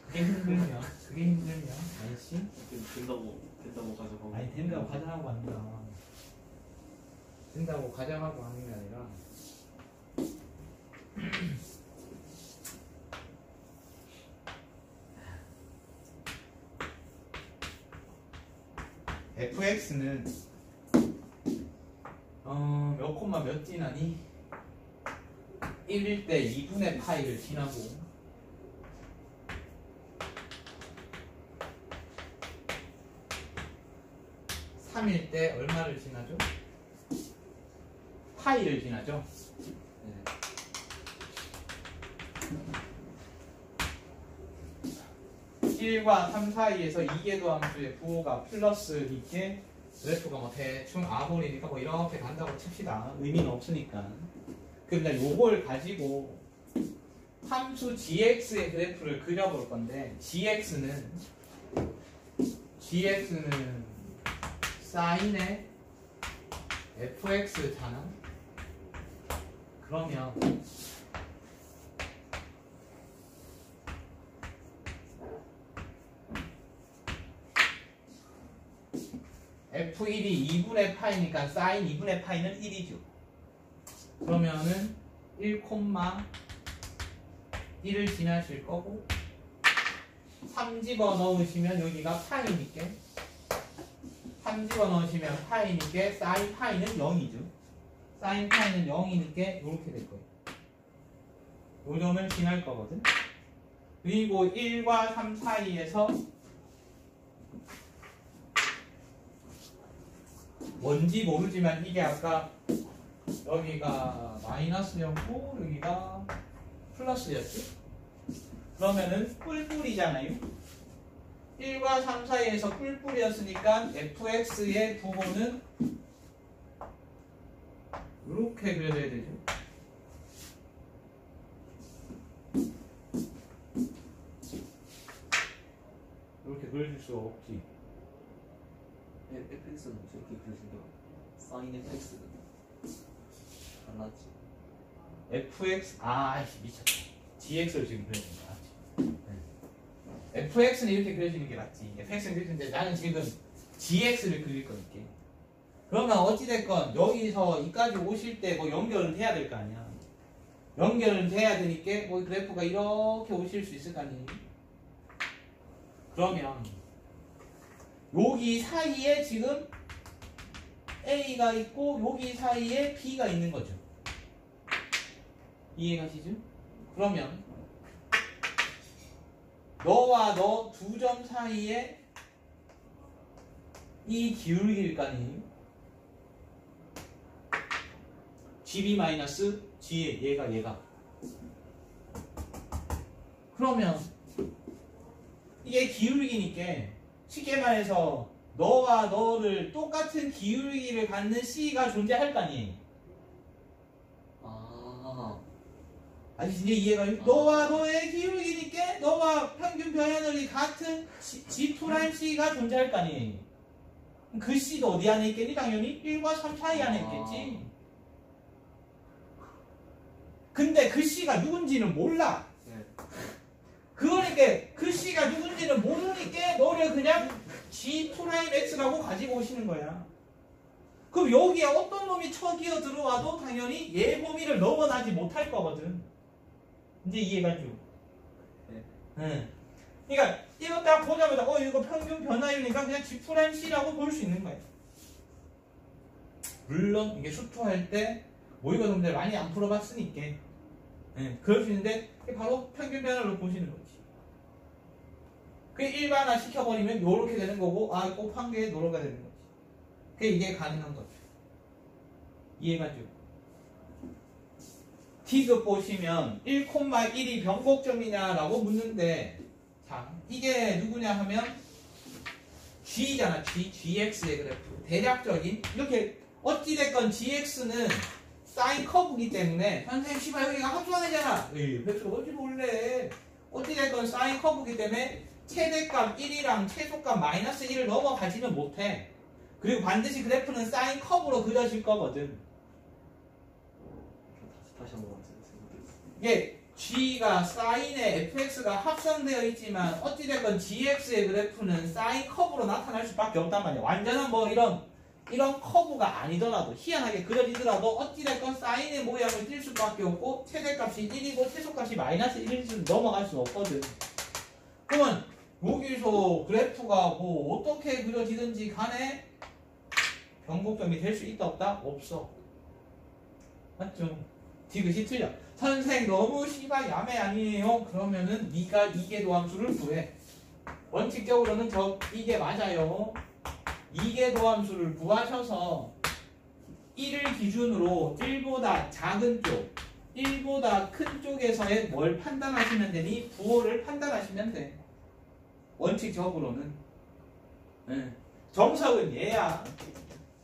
Speaker 1: 그게 힘들면 아니씨
Speaker 2: 된다고 가져가고.
Speaker 1: 아니 된다고 가정하고 아니라 된다고 가정하고 하는 게 아니라 fx는 몇 콤마 몇 지나니? 1일 때 2분의 파이를 지나고 3일 때 얼마를 지나죠? 파이를 지나죠? 네. 1과 3 사이에서 이계도 함수의 부호가 플러스 있게 그래프가 뭐 대충 아볼이니까 뭐 이렇게 간다고 칩시다. 의미는 없으니까. 그런데 요걸 가지고 함수 gx의 그래프를 그려볼 건데 gx는 사인의 fx잖아. 그러면 F1이 2분의 파이니까 사인 2분의 파이는 1이죠. 그러면은 1,1을 지나실 거고 3 집어넣으시면 여기가 파이니까 3 집어넣으시면 파이니까 사인 파이는 0이죠. 사인 파이는 0이니까 이렇게 될 거예요. 요 점을 지날 거거든. 그리고 1과 3 사이에서 뭔지 모르지만 이게 아까 여기가 마이너스였고 여기가 플러스였지? 그러면은 뿔뿔이잖아요. 1과 3 사이에서 뿔뿔이었으니까 fx의 부호는 이렇게 그려야 되죠. 이렇게 그려줄 수가 없지.
Speaker 2: fx는 저렇게 그려진다. 사인 fx는 달랐지.
Speaker 1: fx 아이씨 미쳤다. gx를 지금 그려야 되는 거야. fx는 이렇게 그려지는 게 맞지. fx는 이렇게 그리는데 나는 지금 gx를 그릴 거니까. 그러면 어찌됐건 여기서 이까지 오실 때 뭐 연결은 해야 될 거 아니야. 연결은 돼야 되니까 뭐 그래프가 이렇게 오실 수 있을 거 아니니. 그러면 여기 사이에 지금 A가 있고 여기 사이에 B가 있는 거죠. 이해가시죠? 그러면 너와 너 두 점 사이에 이 기울기일 거 아니에요? GB 마이너스 G에 얘가 그러면 이게 기울기니까 쉽게 말해서 너와 너를 똑같은 기울기를 갖는 C가 존재할 거 아니에요? 아니 이제 이해가 너와 너의 기울기니까 너와 평균 변화율이 같은 G'C가 존재할 거 아니에요? 그 C도 어디 안에 있겠니? 당연히 1과 3 사이 안에 있겠지. 근데 그 C가 누군지는 몰라. 그러니까 그 C가 누군지는 모르니까 너를 그냥 G'X라고 가지고 오시는 거야. 그럼 여기에 어떤 놈이 쳐기어 들어와도 당연히 얘 범위를 넘어나지 못할 거거든. 이제 이해가죠? 네. 응. 그러니까 이거 딱 보자마자 이거 평균 변화율이니까 그냥 G'C라고 볼 수 있는 거야. 물론 이게 수투할 때 모의고사 문제 많이 안 풀어봤으니까 그럴 수 있는데 바로 평균 변화를 보시는 거지. 그게 일반화 시켜버리면 요렇게 되는 거고 곱한 게 요렇게 되는 거지. 그게 이게 가능한 거죠. 이해가죠? T급 보시면 1,1이 변곡점이냐라고 묻는데 자 이게 누구냐 하면 G잖아. GX의 그래프. 대략적인 이렇게 어찌됐건 GX는 사인 커브이기 때문에 선생님 씨발 여기가 합성이잖아. 그래서 어찌 몰래. 어찌됐건 사인 커브이기 때문에 최대값 1이랑 최소값 마이너스 1을 넘어가지는 못해. 그리고 반드시 그래프는 사인 커브로 그려질 거거든.
Speaker 2: 다시 한번 말씀해.
Speaker 1: 이게 G가 사인에 fx가 합성되어 있지만 어찌됐건 gx의 그래프는 사인 커브로 나타날 수밖에 없단 말이야. 완전한 뭐 이런 커브가 아니더라도 희한하게 그려지더라도 어찌됐건 사인의 모양을 띌 수밖에 없고 최대값이 1이고 최소값이 마이너스 1을 넘어갈 수 없거든. 그러면 여기서 그래프가 뭐 어떻게 그려지든지 간에 변곡점이 될 수 있다 없다? 없어. 맞죠? 디귿이 틀려. 선생 너무 씨발 야매 아니에요? 그러면은 네가 이계도함수를 구해. 원칙적으로는 이게 맞아요. 이계도함수를 구하셔서 1을 기준으로 1보다 작은 쪽, 1보다 큰 쪽에서의 뭘 판단하시면 되니? 부호를 판단하시면 돼. 원칙적으로는. 정석은 얘야.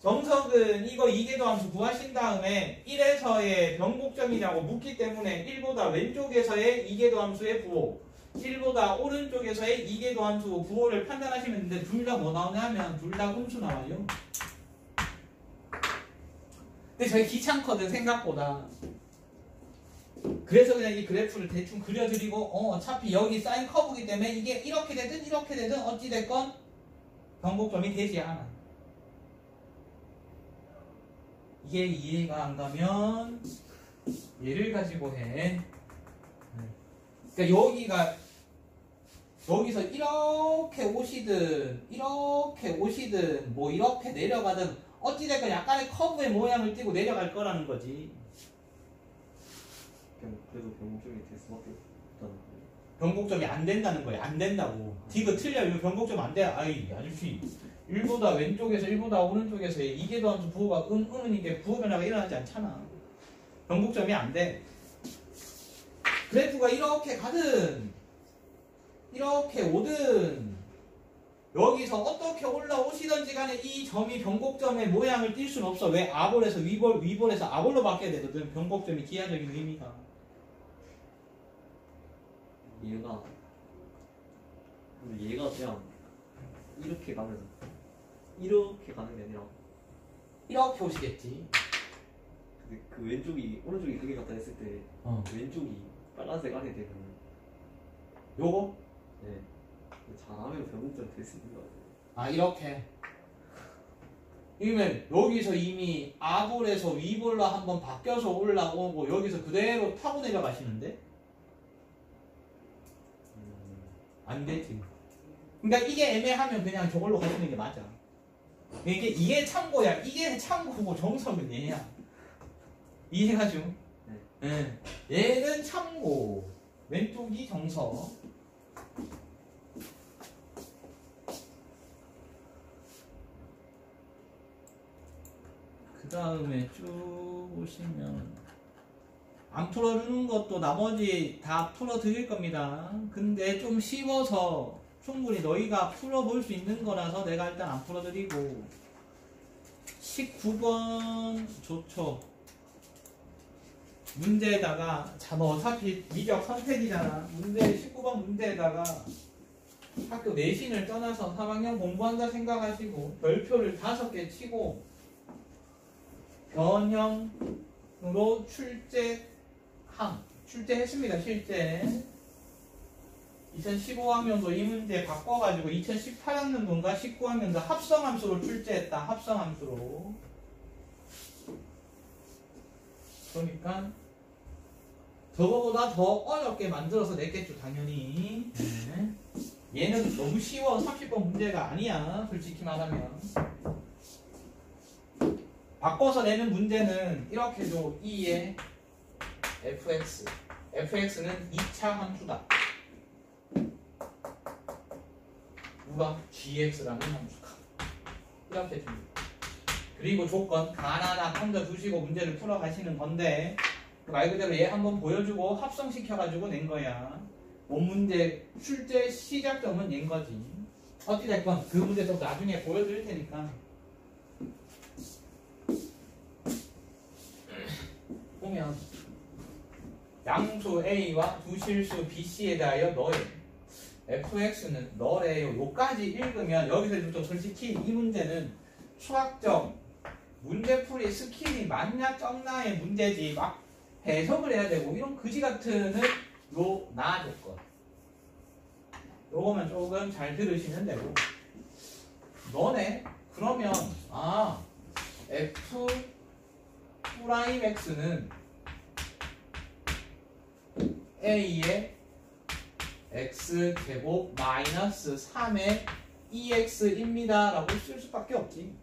Speaker 1: 정석은 이거 이계도함수 구하신 다음에 1에서의 변곡점이라고 묻기 때문에 1보다 왼쪽에서의 이계도함수의 부호, 1보다 오른쪽에서의 이계도함수 부호를 판단하시면 되는데 둘 다 뭐 나오냐면 둘 다 음수 나와요. 근데 저희 귀찮거든 생각보다. 그래서 그냥 이 그래프를 대충 그려드리고 어차피 여기 사인 커브이기 때문에 이게 이렇게 되든 어찌됐건 변곡점이 되지 않아. 이게 이해가 안 가면 얘를 가지고 해. 그러니까 여기서 이렇게 오시든 뭐 이렇게 내려가든 어찌됐건 약간의 커브의 모양을 띠고 내려갈 거라는 거지.
Speaker 2: 그래도 변곡점이 될 수밖에 없다는 거예요.
Speaker 1: 변곡점이 안 된다는 거야. 안 된다고. 디귿 틀려. 이거 변곡점 안 돼. 아이 아저씨. 1보다 왼쪽에서 1보다 오른쪽에서 이계도함수 부호가 은은 이게 부호 변화가 일어나지 않잖아. 변곡점이 안 돼. 그래프가 이렇게 가든 이렇게 오든 여기서 어떻게 올라오시든지 간에 이 점이 변곡점의 모양을 띌 수는 없어. 왜? 아볼에서 위볼에서 아볼로 바뀌어야 되거든. 변곡점이 기하적인 의미가.
Speaker 2: 얘가 그냥 이렇게 가는 게 아니라
Speaker 1: 이렇게 오시겠지.
Speaker 2: 근데 그 오른쪽이 그게 같다 했을 때 왼쪽이 빨간색 안에 되면
Speaker 1: 요거?
Speaker 2: 네 잘하면 변곡점 될 수 있는 거 같아요.
Speaker 1: 아 이렇게. 그러면 여기서 이미 아볼에서 위볼로 한번 바뀌어서 올라오고 여기서 그대로 타고 내려가시는데? 안 되지. 그러니까 이게 애매하면 그냥 저걸로 가시는 게 맞아. 이게 참고야. 이게 참고고 정석은 얘야. 이해가죠? 네. 얘는 참고, 왼쪽이 정석. 그 다음에 쭉 보시면 안 풀어주는 것도 나머지 다 풀어드릴 겁니다. 근데 좀 쉬워서 충분히 너희가 풀어볼 수 있는 거라서 내가 일단 안 풀어드리고 19번 좋죠. 문제에다가 자, 너 어차피 미적 선택이잖아. 문제 19번 문제에다가 학교 내신을 떠나서 3학년 공부한다 생각하시고 별표를 5개 치고 변형으로 출제했습니다. 실제 2015학년도 이 문제 바꿔가지고 2018학년도인가 19학년도 합성함수로 출제했다. 합성함수로. 그러니까 저거보다 더 어렵게 만들어서 냈겠죠. 당연히. 네. 얘는 너무 쉬워. 30번 문제가 아니야. 솔직히 말하면. 바꿔서 내는 문제는 이렇게 줘. 2의 fx. fx는 2차 함수다. 누가? gx라는 함수가. 이렇게 줍니다. 그리고 조건 하나하나 던져두시고 문제를 풀어가시는 건데 말 그대로 얘 한번 보여주고 합성시켜가지고 낸 거야. 원문제 출제 시작점은 얘인 거지. 어찌 됐건 그 문제 좀 나중에 보여드릴 테니까. 보면 양수 A와 두 실수 BC에 대하여 너의 fx는 너래요. 요까지 읽으면 여기서부터 솔직히 이 문제는 수학적 문제풀이 스킬이 많냐 적나의 문제지 막 해석을 해야 되고 이런 그지 같은 요 나 조건 요거만 조금 잘 들으시면 되고 너네 그러면 f 프라임 x는 a의 x제곱 마이너스 3의 2x입니다 라고 쓸 수밖에 없지.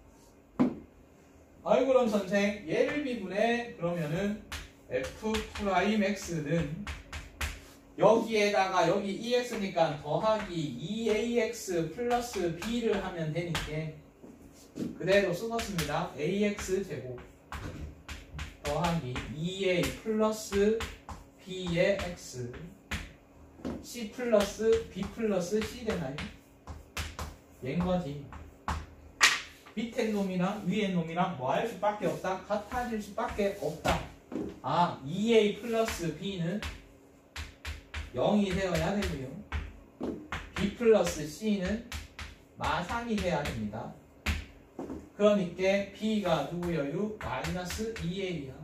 Speaker 1: 아이 그럼 선생 얘를 비분해 그러면은 f 프라임 x는 여기에다가 여기 2x니까 더하기 2ax 플러스 b를 하면 되니까 그대로 쓰겠습니다. ax 제곱 더하기 2a 플러스 b의 x c 플러스 b 플러스 c 되나요? 얘인 거지. 밑에 놈이랑 위에 놈이랑 뭐 할 수밖에 없다? 같아질 수밖에 없다. 2a 플러스 b는 0이 되어야 되고요. b 플러스 c는 마상이 돼야 됩니다. 그러니까 b가 누구여요? 마이너스 2a야.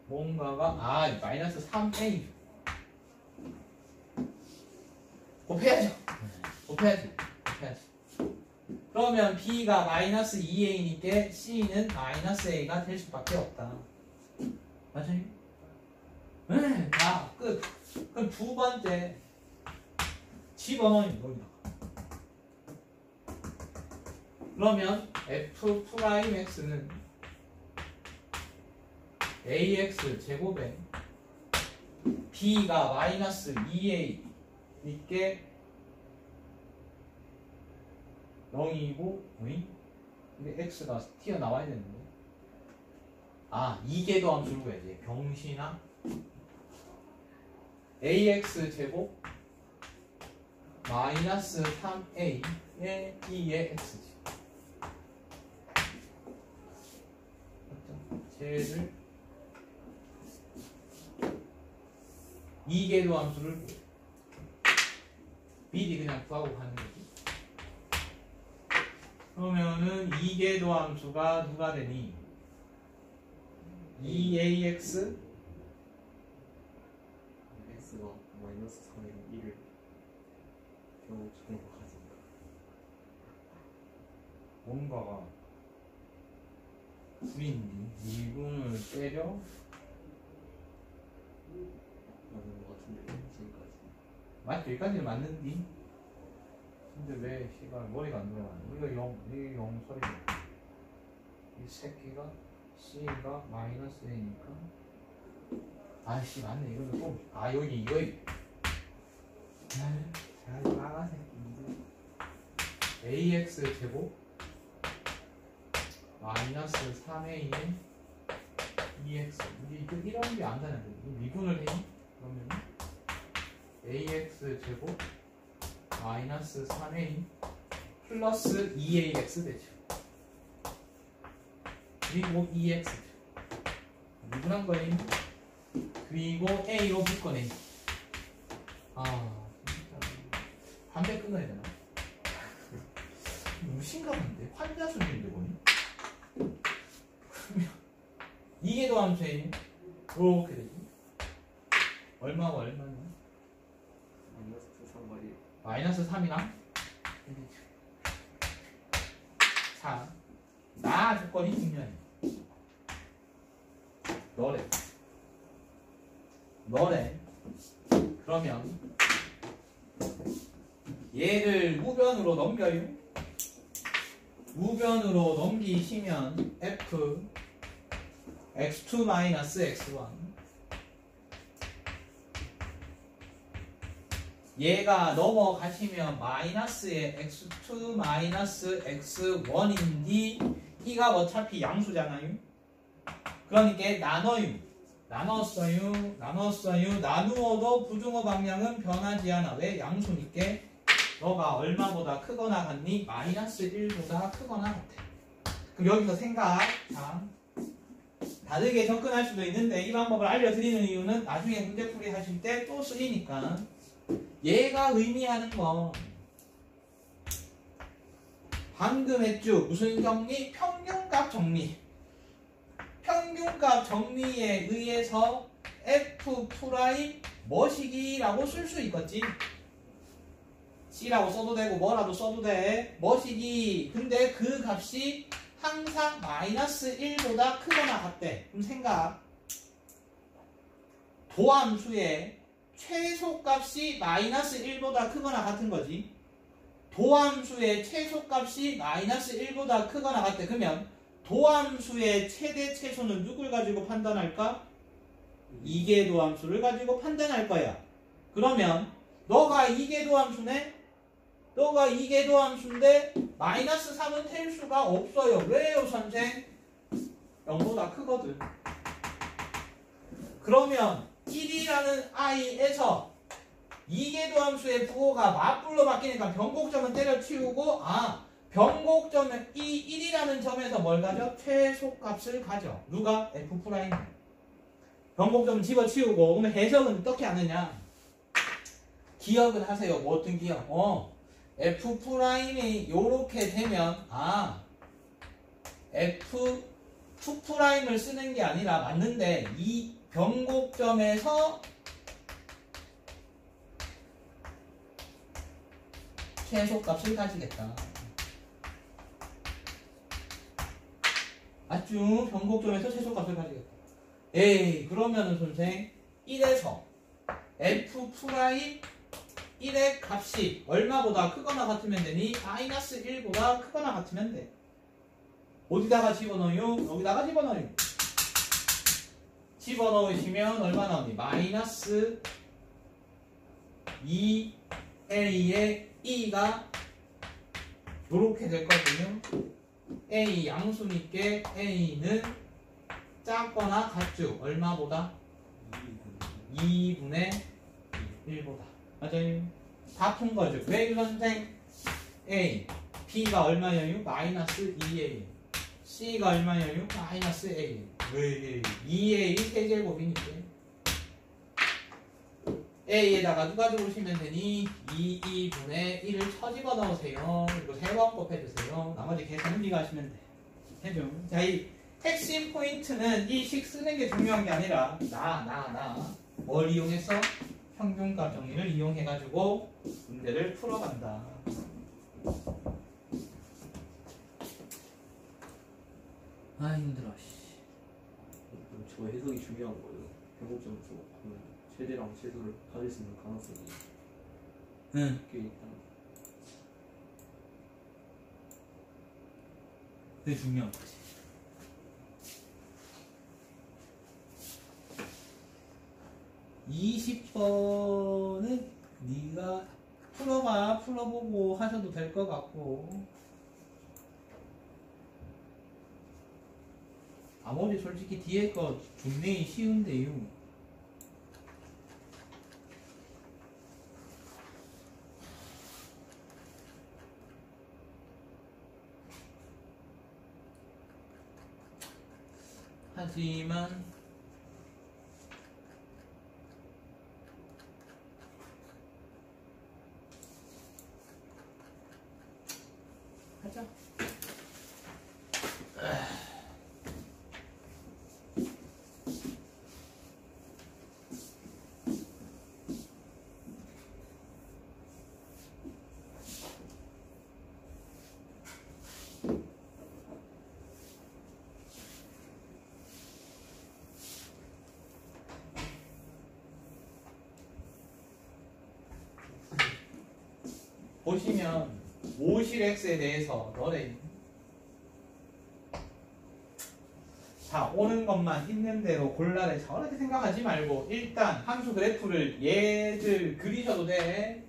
Speaker 1: 뭔가가 마이너스 3a 곱해야죠. 곱해야지. 그러면 b가 마이너스 2a니까 c는 마이너스 a가 될 수밖에 없다. 맞아요? 네, 자, 끝. 그럼 두 번째 집어넣어요. 여기다가. 그러면 f 프라임 x는 ax 제곱에 b가 마이너스 2a 이게 0이고 이게 x가 튀어나와야 되는데 이계도 함수를 구해야지. 병신아 ax 제곱 마이너스 3a의 2의 x지. 쟤를 이계도 함수를 구해. 미리 그냥 구하고 가는 거지. 그러면은 이계도 함수가 누가 되니? 2ax
Speaker 2: x가 마이너스 3이랑 1을 겨우 적은 거 가진다.
Speaker 1: 뭔가가 구인디 미분을 때려
Speaker 2: 맞는 거 같은데 지금까지.
Speaker 1: 맞죠? 여기까지는 맞는디. 근데 왜 씨발 머리가 안 돌아가냐? 이게 0 소리네. 이 새끼가 C가 마이너스 A니까 아이씨 맞네. 이거는 또 여기 이거 잘 나가 새끼. AX 제곱 마이너스 3A의 2X 이게 이런 게 안 되는데 이거 미분을 해? 그러면 AX 제곱 마이너스 3A 플러스 2AX 되죠. 그리고 2X 미분한 거예요. 그리고 A로 묶어내. 진짜 담배 끊어야 되나? 너무 심각한데? 환자 수준인데 보니? 그러면 이게 더함수에 이렇게 되지. 얼마가 얼마냐? 마이너스 3이랑 자, 나 조건이 중요해. 너래. 그러면 얘를 우변으로 넘겨요. 우변으로 넘기시면 f x2 마이너스 x1 얘가 넘어가시면 마이너스의 x2 마이너스 x1인데 이가 어차피 양수잖아요. 그러니까 나눠요. 나눴어요. 나누어도 부등호 방향은 변하지 않아. 왜? 양수니까 너가 얼마보다 크거나 같니? 마이너스 1보다 크거나 같아. 그럼 여기서 생각. 자, 다르게 접근할 수도 있는데 이 방법을 알려드리는 이유는 나중에 문제풀이 하실 때 또 쓰이니까. 얘가 의미하는 건 방금 했죠. 무슨 정리? 평균값 정리. 평균값 정리에 의해서 F 프라임 뭐시기라고 쓸 수 있겠지. C라고 써도 되고 뭐라도 써도 돼. 뭐시기. 근데 그 값이 항상 마이너스 1보다 크거나 같대. 그럼 생각. 도함수의 최소값이 마이너스 1보다 크거나 같은 거지. 도함수의 최소값이 마이너스 1보다 크거나 같대. 그러면 도함수의 최대 최소는 누굴 가지고 판단할까? 이계도함수를 가지고 판단할 거야. 그러면 너가 이계도함수네? 너가 이계도함수인데 마이너스 3은 될 수가 없어요. 왜요 선생? 0보다 크거든. 그러면 1이라는 i에서 이계도함수의 부호가 맞불로 바뀌니까 변곡점은 때려치우고 변곡점은 이 1이라는 점에서 뭘 가져? 최소값을 가져. 누가? F 프라임. 변곡점은 집어치우고. 그러면 해석은 어떻게 하느냐? 기억은 하세요. 뭐 어떤 기억? F 프라임이 요렇게 되면 F 2 프라임을 쓰는 게 아니라 맞는데 이 변곡점에서 최소값을 가지겠다. 맞죠? 변곡점에서 최소값을 가지겠다. 에이, 그러면은 선생 1에서 F 프라임 1의 값이 얼마보다 크거나 같으면 되니? 마이너스 1보다 크거나 같으면 돼. 어디다가 집어넣어요? 여기다가 집어넣어요. 집어넣으시면 얼마 나오니? 마이너스 2a의 e가 요렇게 될 거거든요. a 양수니까 a는 작거나 같죠? 얼마보다? 2분의 1보다. 맞아요. 다 푼 거죠. 왜 선생? a, b가 얼마예요? 마이너스 2a. c가 얼마예요? 마이너스 a. 왜? 2a 세제곱이니까. a에다가 누가 들어오시면 되니? 2분의 1을 쳐집어 넣으세요. 그리고 세번 곱해주세요. 나머지 계산은 네가 하시면 돼. 해줘. 자, 이 핵심 포인트는 이 식 쓰는 게 중요한 게 아니라 뭘 이용해서? 평균값 정리를 이용해가지고 문제를 풀어간다. 힘들어.
Speaker 2: 저 해석이 중요한 거예요. 변곡점에서 최대랑 최소를 가질 수 있는 가능성이 꽤 있다.
Speaker 1: 그게 중요한 거지. (20번은) 네가 풀어보고 하셔도 될 것 같고, 나머지 솔직히 뒤에 거 존내이 쉬운데요. 하지만 하자. 보시면 모실 x에 대해서 너네 자, 오는 것만 있는 대로 골라내. 저렇게 생각하지 말고 일단 함수 그래프를 얘들 그리셔도 돼.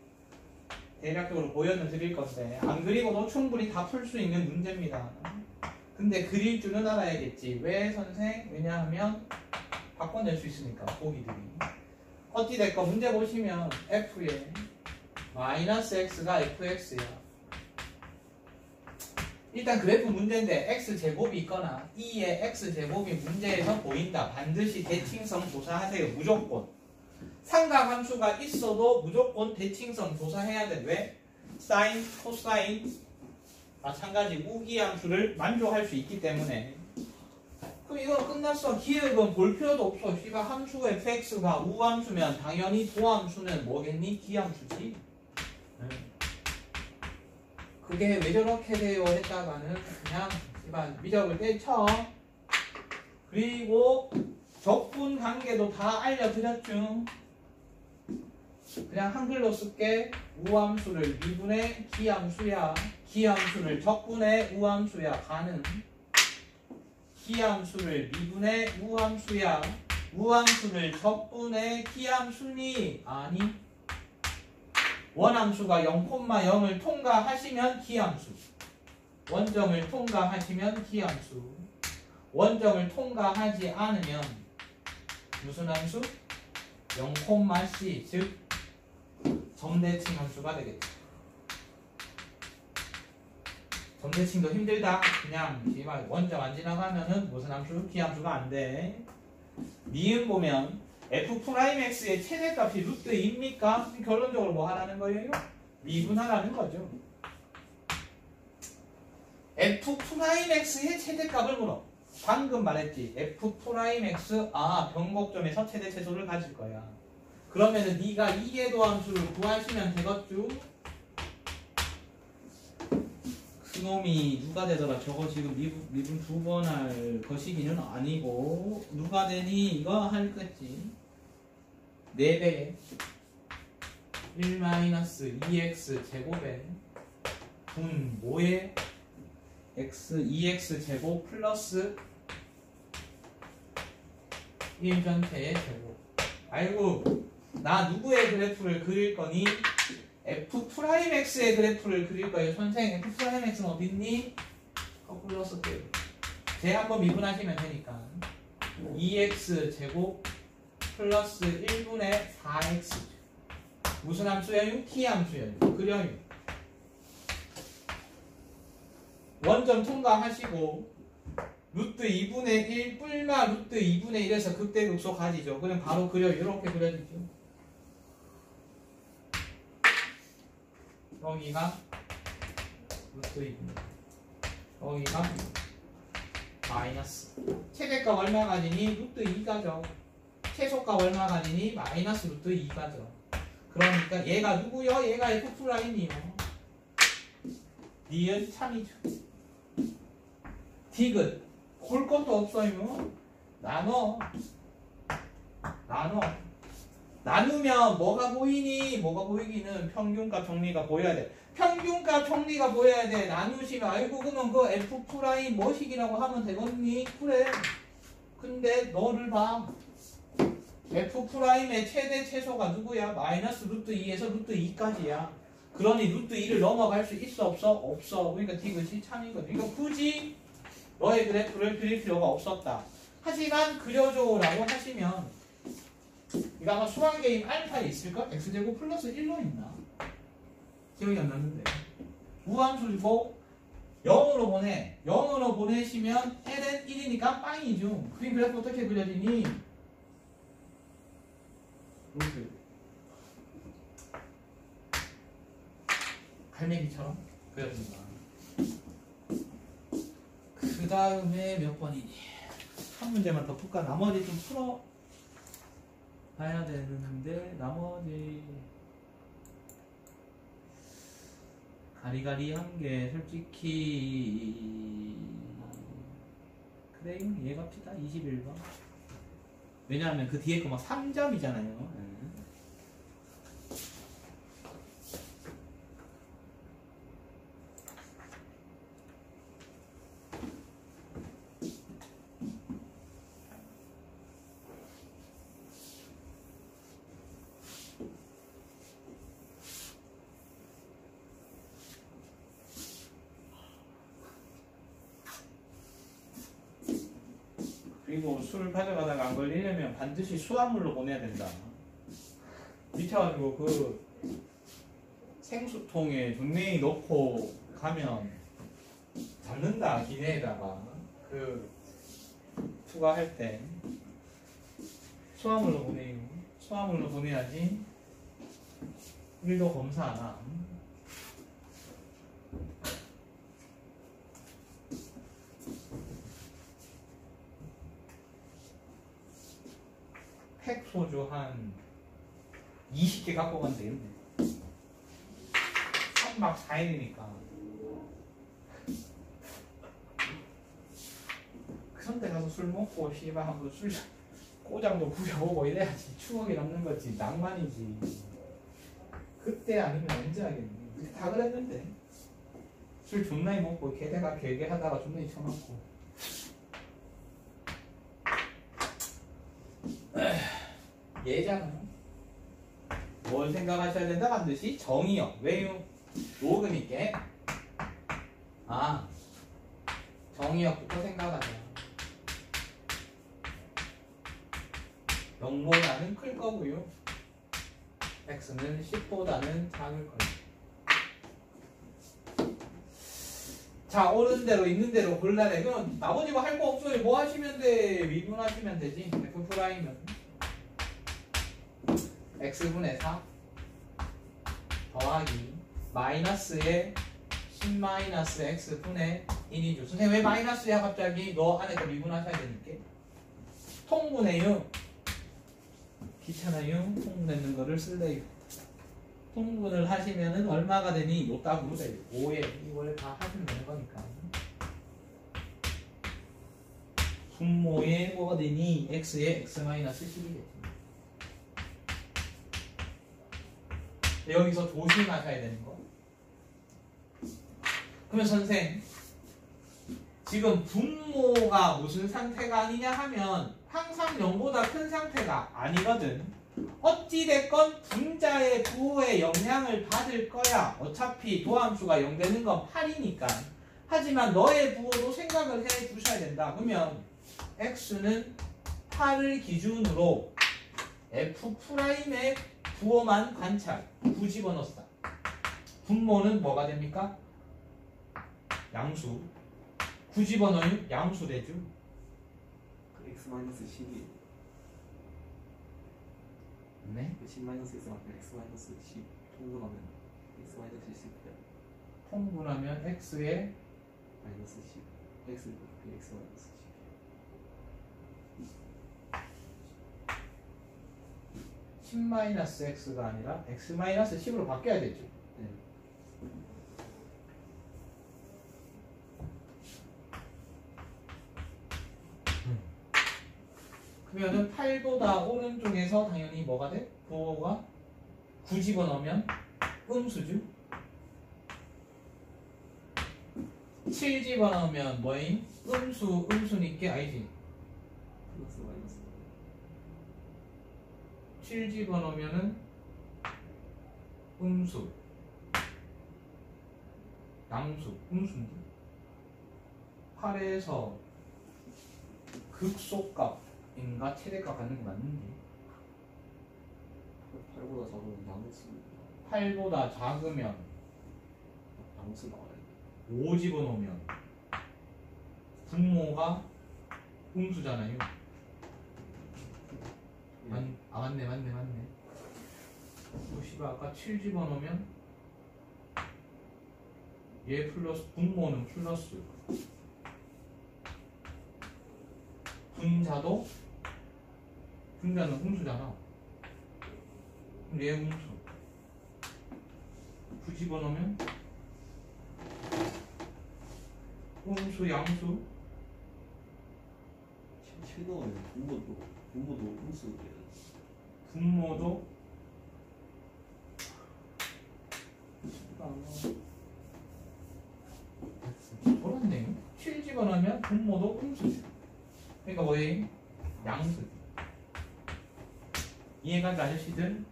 Speaker 1: 대략적으로 보여는 드릴 건데 안 그리고도 충분히 다 풀 수 있는 문제입니다. 근데 그릴 줄은 알아야겠지. 왜 선생? 왜냐하면 바꿔낼 수 있으니까 보기들이. 어찌 됐건 문제 보시면 f의 마이너스 x가 fx야. 일단 그래프 문제인데 x제곱이 있거나 2의 x제곱이 문제에서 보인다. 반드시 대칭성 조사하세요. 무조건. 삼각함수가 있어도 무조건 대칭성 조사해야 돼. 왜? 사인, 코사인 마찬가지 우기함수를 만족할 수 있기 때문에. 그럼 이거 끝났어. 기억은 볼 필요도 없어. 씨가 함수 fx가 우함수면 당연히 도함수는 뭐겠니? 기함수지. 그게 왜 저렇게 돼요 했다가는 그냥 씨발 미적을 떼쳐. 그리고 적분 관계도 다 알려드렸죠. 그냥 한글로 쓸게. 우함수를 미분의 기함수야. 기함수를 적분의 우함수야. 가는. 기함수를 미분의 우함수야. 우함수를 적분의 기함수니? 아니. 원함수가 0,0을 통과하시면 기함수. 원점을 통과하시면 기함수. 원점을 통과하지 않으면 무슨 함수? 0,c 즉 점대칭 함수가 되겠죠. 점대칭도 힘들다. 그냥 원점 안 지나가면은 무슨 함수? 기함수가 안 돼. 니은 보면 f'x의 최대값이 루트 2입니까? 결론적으로 뭐 하라는 거예요? 미분하라는 거죠. f'x의 최대값을 물어. 방금 말했지. f'x 변곡점에서 최대 최소를 가질 거야. 그러면은 네가 이계도 함수를 구하시면 되겠죠? 그놈이 누가 되더라? 저거 지금 미분 2번 할 거시기는 아니고 누가 되니? 이거 할 거지. 4배 1-2x 제곱에 분 5에 x 2x 제곱 플러스 1 전체의 제곱. 아이고 나 누구의 그래프를 그릴 거니? f'x의 그래프를 그릴 거예요. 선생님 f'x는 어딨니? 거꾸로 썼대요. 쟤 한번 미분하시면 되니까 2x 제곱 플러스 1분의 4x 무슨 함수예요? t 함수예요. 그려요. 원점 통과하시고 루트 2분의 1 뿔마 루트 2분의 1에서 극대극소 가지죠. 그럼 바로 그려요. 이렇게 그려지죠. 여기가 루트 2분의 여기가 마이너스 최대값 얼마 가지니? 루트 2가죠. 최소값 얼마 가지니? 마이너스 루트 2가죠. 그러니까 얘가 누구요? 얘가 F'이요. 니은 참이죠. 딕은 볼 것도 없어요. 나누면 뭐가 보이니? 뭐가 보이기는 평균값 정리가 보여야 돼. 평균값 정리가 보여야 돼. 나누시면 아이고 그러면 그 F' 뭐식이라고 하면 되겠니? 그래. 근데 너를 봐. F'의 최대 최소가 누구야? 마이너스 루트 2에서 루트 2까지야. 그러니 루트 2를 넘어갈 수 있어 없어? 없어. 그러니까 디귿이 참이거든. 그러니까 굳이 너의 그래프를 그릴 필요가 없었다. 하지만 그려줘 라고 하시면 이거 아마 수학 게임 알파에 있을걸? x제곱 플러스 1로 있나? 기억이 안 나는데 우함수고 0으로 보내. 0으로 보내시면 l은 1이니까 빵이죠. 그림 그래프 어떻게 그려지니? 이렇게 갈매기처럼 그려진다. 그 다음에 몇 번이니? 한 문제만 더 풀까? 나머지 좀 풀어 봐야 되는데 나머지 가리가리한 게 솔직히 그래요. 이해갑시다. 21번. 왜냐하면 그 뒤에 거 막 3점이잖아요. 그리고 술 가져가다가 안 걸리려면 반드시 수화물로 보내야 된다. 미쳐가지고 그 생수통에 존내이 넣고 가면 잡는다. 기내에다가 그 투과할 때 수화물로 보내요. 수화물로 보내야지 일도 검사 안 함. 팩 소주 한 20개 갖고 가면 되겠네. 3박 4일이니까. 그런데 가서 술 먹고 씨발 한번 술 꼬장도 부려보고 이래야지 추억이 남는 거지. 낭만이지. 그때 아니면 언제 하겠니? 그때 다 그랬는데. 술 존나이 먹고 걔네가 길게 하다가 존나이 쳐맞고. 예잖아. 뭘 생각하셔야 된다? 반드시 정의요. 왜요? 로그니께 정의역부터 생각하자. 0보다는 클 거고요. x는 10보다는 작을 거예요. 자, 옳은 대로 있는 대로 골라내. 그럼 나머지 뭐 할 거 없어요. 뭐 하시면 돼? 미분하시면 되지. F'은 x분의 4 더하기 마이너스에 10-x분의 1이죠. 선생님 왜 마이너스야 갑자기? 너 안에 거 미분하셔야 되니까. 통분해요. 귀찮아요. 통분되는 거를 쓸래요. 통분을 하시면은 얼마가 되니? 요 딱으로 돼요. 5에 이걸 다 하시면 되는 거니까. 분모에 뭐가 되니? x에 x-10이겠지. 여기서 조심하셔야 되는 거. 그러면 선생, 지금 분모가 무슨 상태가 아니냐 하면 항상 0보다 큰 상태가 아니거든. 어찌됐건 분자의 부호에 영향을 받을 거야. 어차피 도함수가 0 되는 건 8이니까. 하지만 너의 부호도 생각을 해 주셔야 된다. 그러면 x는 8을 기준으로 f'의 부호만 관찰, 구집어넣었다. 분모는 뭐가 됩니까? 양수. 구집어넣으면 양수 되죠.
Speaker 2: x-10이
Speaker 1: 네?
Speaker 2: 10-x만 x-10 통분하면 x-10이야.
Speaker 1: 통분하면 x에
Speaker 2: 마이너스 10 x x-10
Speaker 1: 10-x가 아니라 x-10으로 바뀌어야 되죠.
Speaker 2: 네.
Speaker 1: 그러면은 8보다 오른쪽에서 당연히 뭐가 돼? 부호가 9 집어넣으면 음수죠. 7 집어넣으면 뭐임? 음수니까 아니지.
Speaker 2: 플러스 마이너스
Speaker 1: 7 집어넣으면은 음수, 양수, 음수인데 8에서 극소값인가 최대값 갖는 게 맞는지.
Speaker 2: 8보다 작으면 양수
Speaker 1: 8보다 작으면
Speaker 2: 양수 나와야 돼.
Speaker 1: 5 집어넣으면 분모가 음수잖아요. 맞네. 씨발 아까 7 집어넣으면 얘 플러스 분모는 플러스 분자는 음수잖아. 그럼 얘 음수 9 집어넣으면 음수 양수
Speaker 2: 7 넣으면 분모도 음수 돼야 돼.
Speaker 1: 분모도 그렇네요. 7 집어넣으면 분모도 음수죠. 그러니까 뭐예요? 양수. 이해가 아저씨들?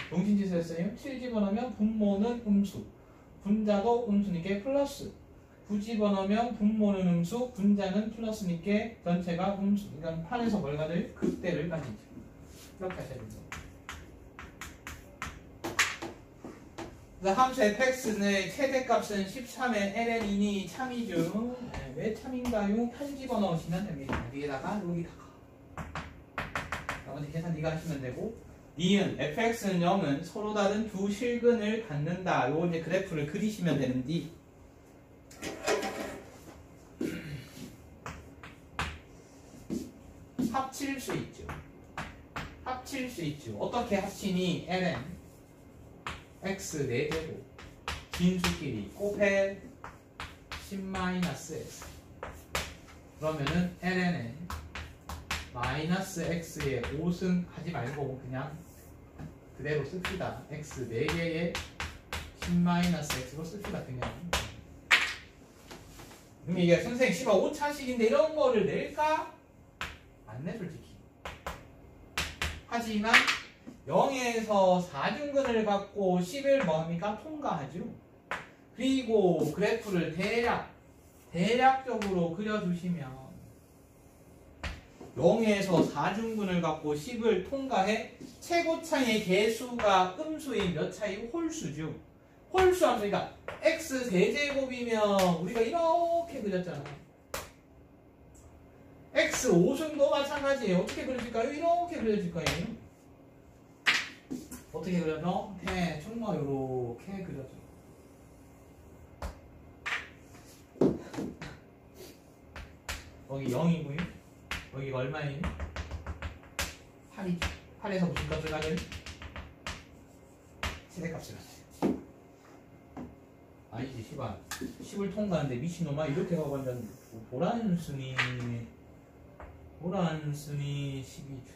Speaker 1: 동신짓을 했어요. 7 집어넣으면 분모는 음수, 분자도 음수니까 플러스, 굳이 번호면 분모는 음수, 분자는 플러스니까 전체가 음수. 그러니까 판에서 뭘 가질? 극대를 가지죠. 이렇게 하셔야 됩니다. 함수 fx의 최대값은 13의 ln이니 참이죠. 네, 왜 참인가요? 편집어 넣으시면 됩니다. 여기다가 여기다가. 나머지 계산 네가 하시면 되고. 니은 fx는 0은 서로 다른 두 실근을 갖는다. 요거 이제 그래프를 그리시면 되는데. 합칠 수 있죠. 합칠 수 있죠. 어떻게 합치니? ln x 4제곱 진수끼리 곱해 10-x 그러면은 ln에 마이너스 x의 5승 하지 말고 그냥 그대로 씁시다. x 4개의 10-x로 씁시다. 그냥. 그럼 이게 선생님 씨발 5차식인데 이런 거를 낼까? 안 내 솔직히. 하지만 0에서 4중근을 갖고 10을 뭐합니까? 통과하죠. 그리고 그래프를 대략적으로 그려주시면 0에서 4중근을 갖고 10을 통과해 최고차의 개수가 음수인 몇 차이? 홀수죠. 홀수 함수, 그러니까 x 세제곱이면 우리가 이렇게 그렸잖아. x 5승도 마찬가지예요. 어떻게 그려질까요? 이렇게 그려질 거예요. 어떻게 그려져? 정말 이렇게 그려져. 여기 0이고요. 여기가 얼마예요? 8이죠. 8에서 무슨 값을 가져요? 최대값을 가져요. 아니지, 10을 통과하는데 미친놈아 이렇게 가고 앉았는데 보라는 순위 12주.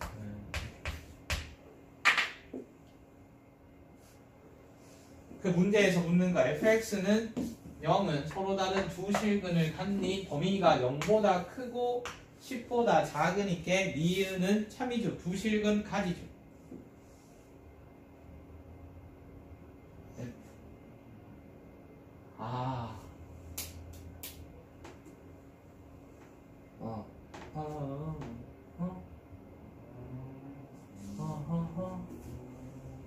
Speaker 1: 그 문제에서 묻는 거 fx는 0은 서로 다른 두 실근을 갖니 범위가 0보다 크고 10보다 작으니까 니은은 참이죠. 두 실근 가지죠.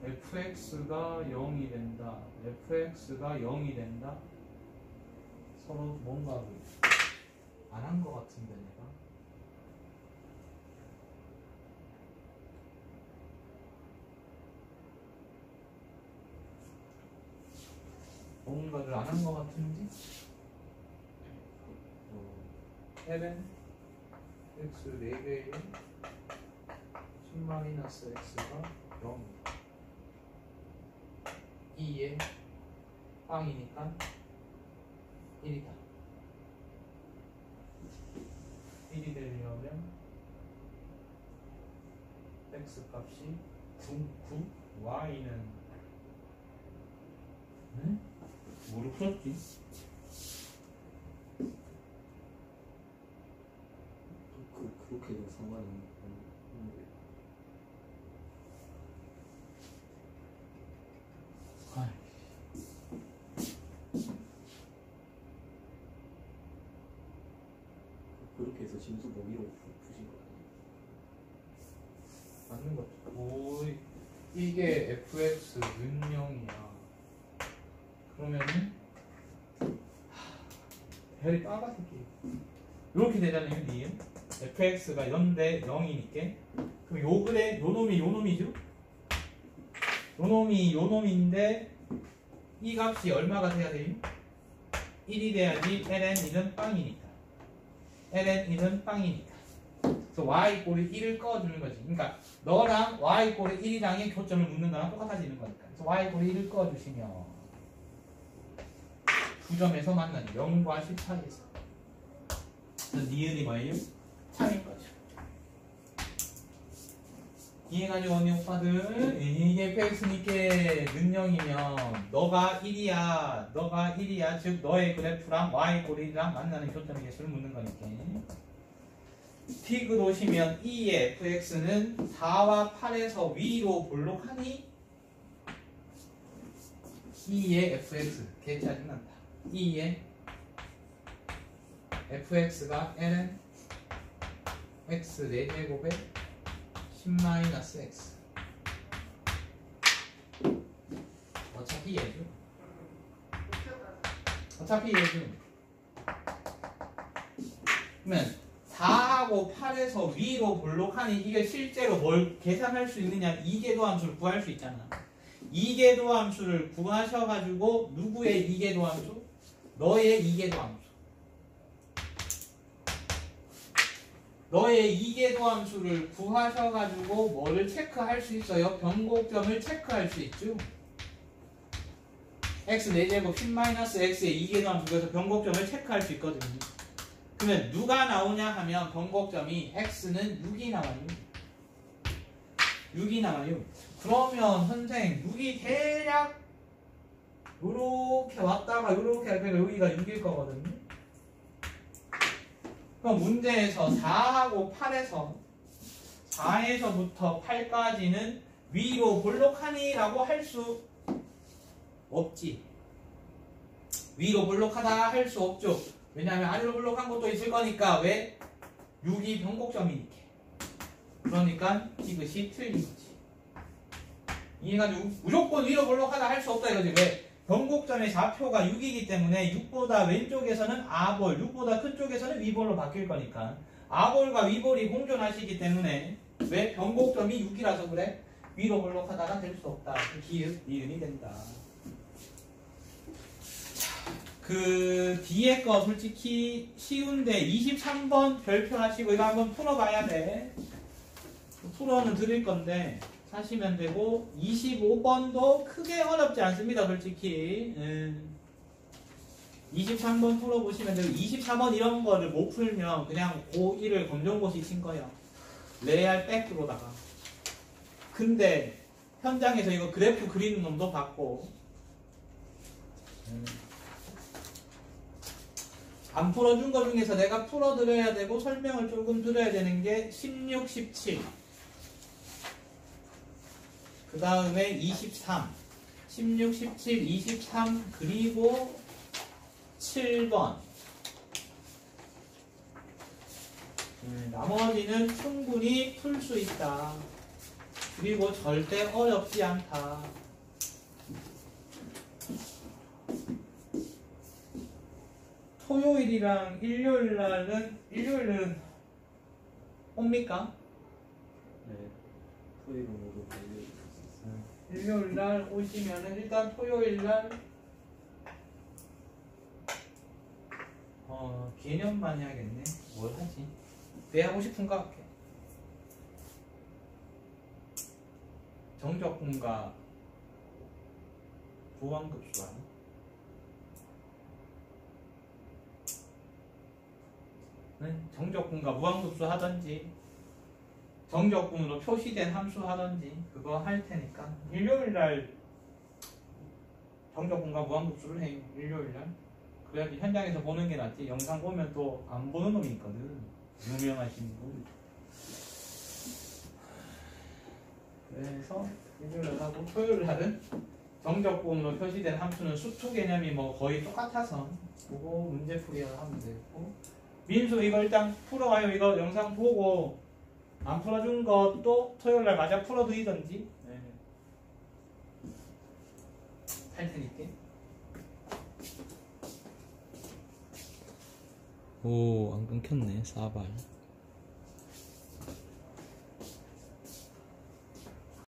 Speaker 1: fx가 0이 된다. fx가 0이 된다. 서로 뭔가 안 한 것 같은데 내가. 뭔가를 안 한 것 같은데? ln x 4개에 10-x가 0 2에 빵이니까 1이다. 1이 되려면 x 값이 9, y는 뭐를 풀었지?
Speaker 2: 그렇게도 상관이 없는데. 그렇게 해서 진수 범위로 푸신 거 아니에요?
Speaker 1: 맞는 것 같아. 오, 이게 fx 는영이야. 그러면은 별이 빠가새끼. 이렇게 되잖아요, 니은. fx가 0대 0이니까. 그럼 요 글에 요 놈이죠? 요 놈인데 이 값이 얼마가 돼야 돼요? 1이 돼야지 ln2는 빵이니까. ln2는 빵이니까. 그래서 y 꼴이 1을 꺼주는 거지. 그러니까 너랑 y 꼴이 1이랑의 교점을 묻는 거랑 똑같아지는 거니까. 그래서 y 꼴이 1을 꺼주시면 두 점에서 만나죠. 0과 10 사이에서. 그래서 니은이 뭐예요? 참인 거죠. 이해가지고 언니 오빠들, 이게 fx니까 능령이면 너가 1이야. 즉 너의 그래프랑 y 꼴이랑 만나는 교점의 개수를 묻는 거니까. 디귿 오시면 2의 fx는 4와 8에서 위로 볼록하니 2의 fx 개 짜증난다. 2의 fx가 ln x 4제곱에 10-x 어차피 얘죠. 어차피 얘죠. 그러면 4하고 8에서 위로 볼록하니 이게 실제로 뭘 계산할 수 있느냐, 이계도 함수를 구할 수 있잖아. 이계도 함수를 구하셔가지고 누구의 이계도 함수? 너의 이계도 함수. 너의 이계도 함수를 구하셔가지고 뭐를 체크할 수 있어요? 변곡점을 체크할 수 있죠. x 4제곱 10-x의 이계도 함수, 그래서 변곡점을 체크할 수 있거든요. 그러면 누가 나오냐 하면 변곡점이 x는 6이 나와요. 6이 나와요. 그러면 선생 6이 대략 요렇게 왔다가 요렇게 할 때가 여기가 6일 거거든요. 그럼 문제에서 4하고 8에서 4에서부터 8까지는 위로 볼록하니? 라고 할 수 없지. 위로 볼록하다 할 수 없죠. 왜냐하면 아래로 볼록한 것도 있을 거니까. 왜? 6이 변곡점이니까. 그러니까 이것이 틀린 거지. 이해가지고 무조건 위로 볼록하다 할 수 없다 이거지. 왜? 변곡점의 좌표가 6이기 때문에 6보다 왼쪽에서는 아볼, 6보다 큰 쪽에서는 위볼로 바뀔 거니까 아볼과 위볼이 공존하시기 때문에 왜? 변곡점이 6이라서 그래? 위로 볼록하다가 될 수 없다. 기읍, 니은이 된다. 그 뒤에 거 솔직히 쉬운데 23번 별표하시고 이거 한번 풀어봐야 돼. 풀어는 드릴 건데 하시면 되고 25번도 크게 어렵지 않습니다. 솔직히 23번 풀어보시면 되고 24번 이런 거를 못 풀면 그냥 고1을 검정고시 친 거예요. 레알 백으로다가. 근데 현장에서 이거 그래프 그리는 놈도 봤고 안 풀어준 거 중에서 내가 풀어드려야 되고 설명을 조금 드려야 되는 게 16, 17 그 다음에 23 16, 17, 23 그리고 7번 나머지는 충분히 풀 수 있다. 그리고 절대 어렵지 않다. 토요일이랑 일요일은 옵니까?
Speaker 2: 네. 토요일은 모두 발려 있었어요.
Speaker 1: 일요일날 오시면은 일단 토요일날 개념만 해야겠네. 뭘 하지? 내 하고 싶은 거 할게. 정적분과 부완급수와 정적분과 무한급수 하던지 정적분으로 표시된 함수 하던지 그거 할 테니까 일요일날 정적분과 무한급수를 해요. 일요일날. 그래야지 현장에서 보는 게 낫지. 영상 보면 또 안 보는 놈이 있거든. 유명하신 분. 그래서 일요일날 하고 토요일날은 정적분으로 표시된 함수는 수투 개념이 뭐 거의 똑같아서 그거 문제풀이 하면 되고 민수 이거 일단 풀어와요. 이거 영상 보고 안 풀어준 것도 토요일날 마저 풀어드리던지 할 테니까.
Speaker 3: 오, 안 끊겼네, 4발.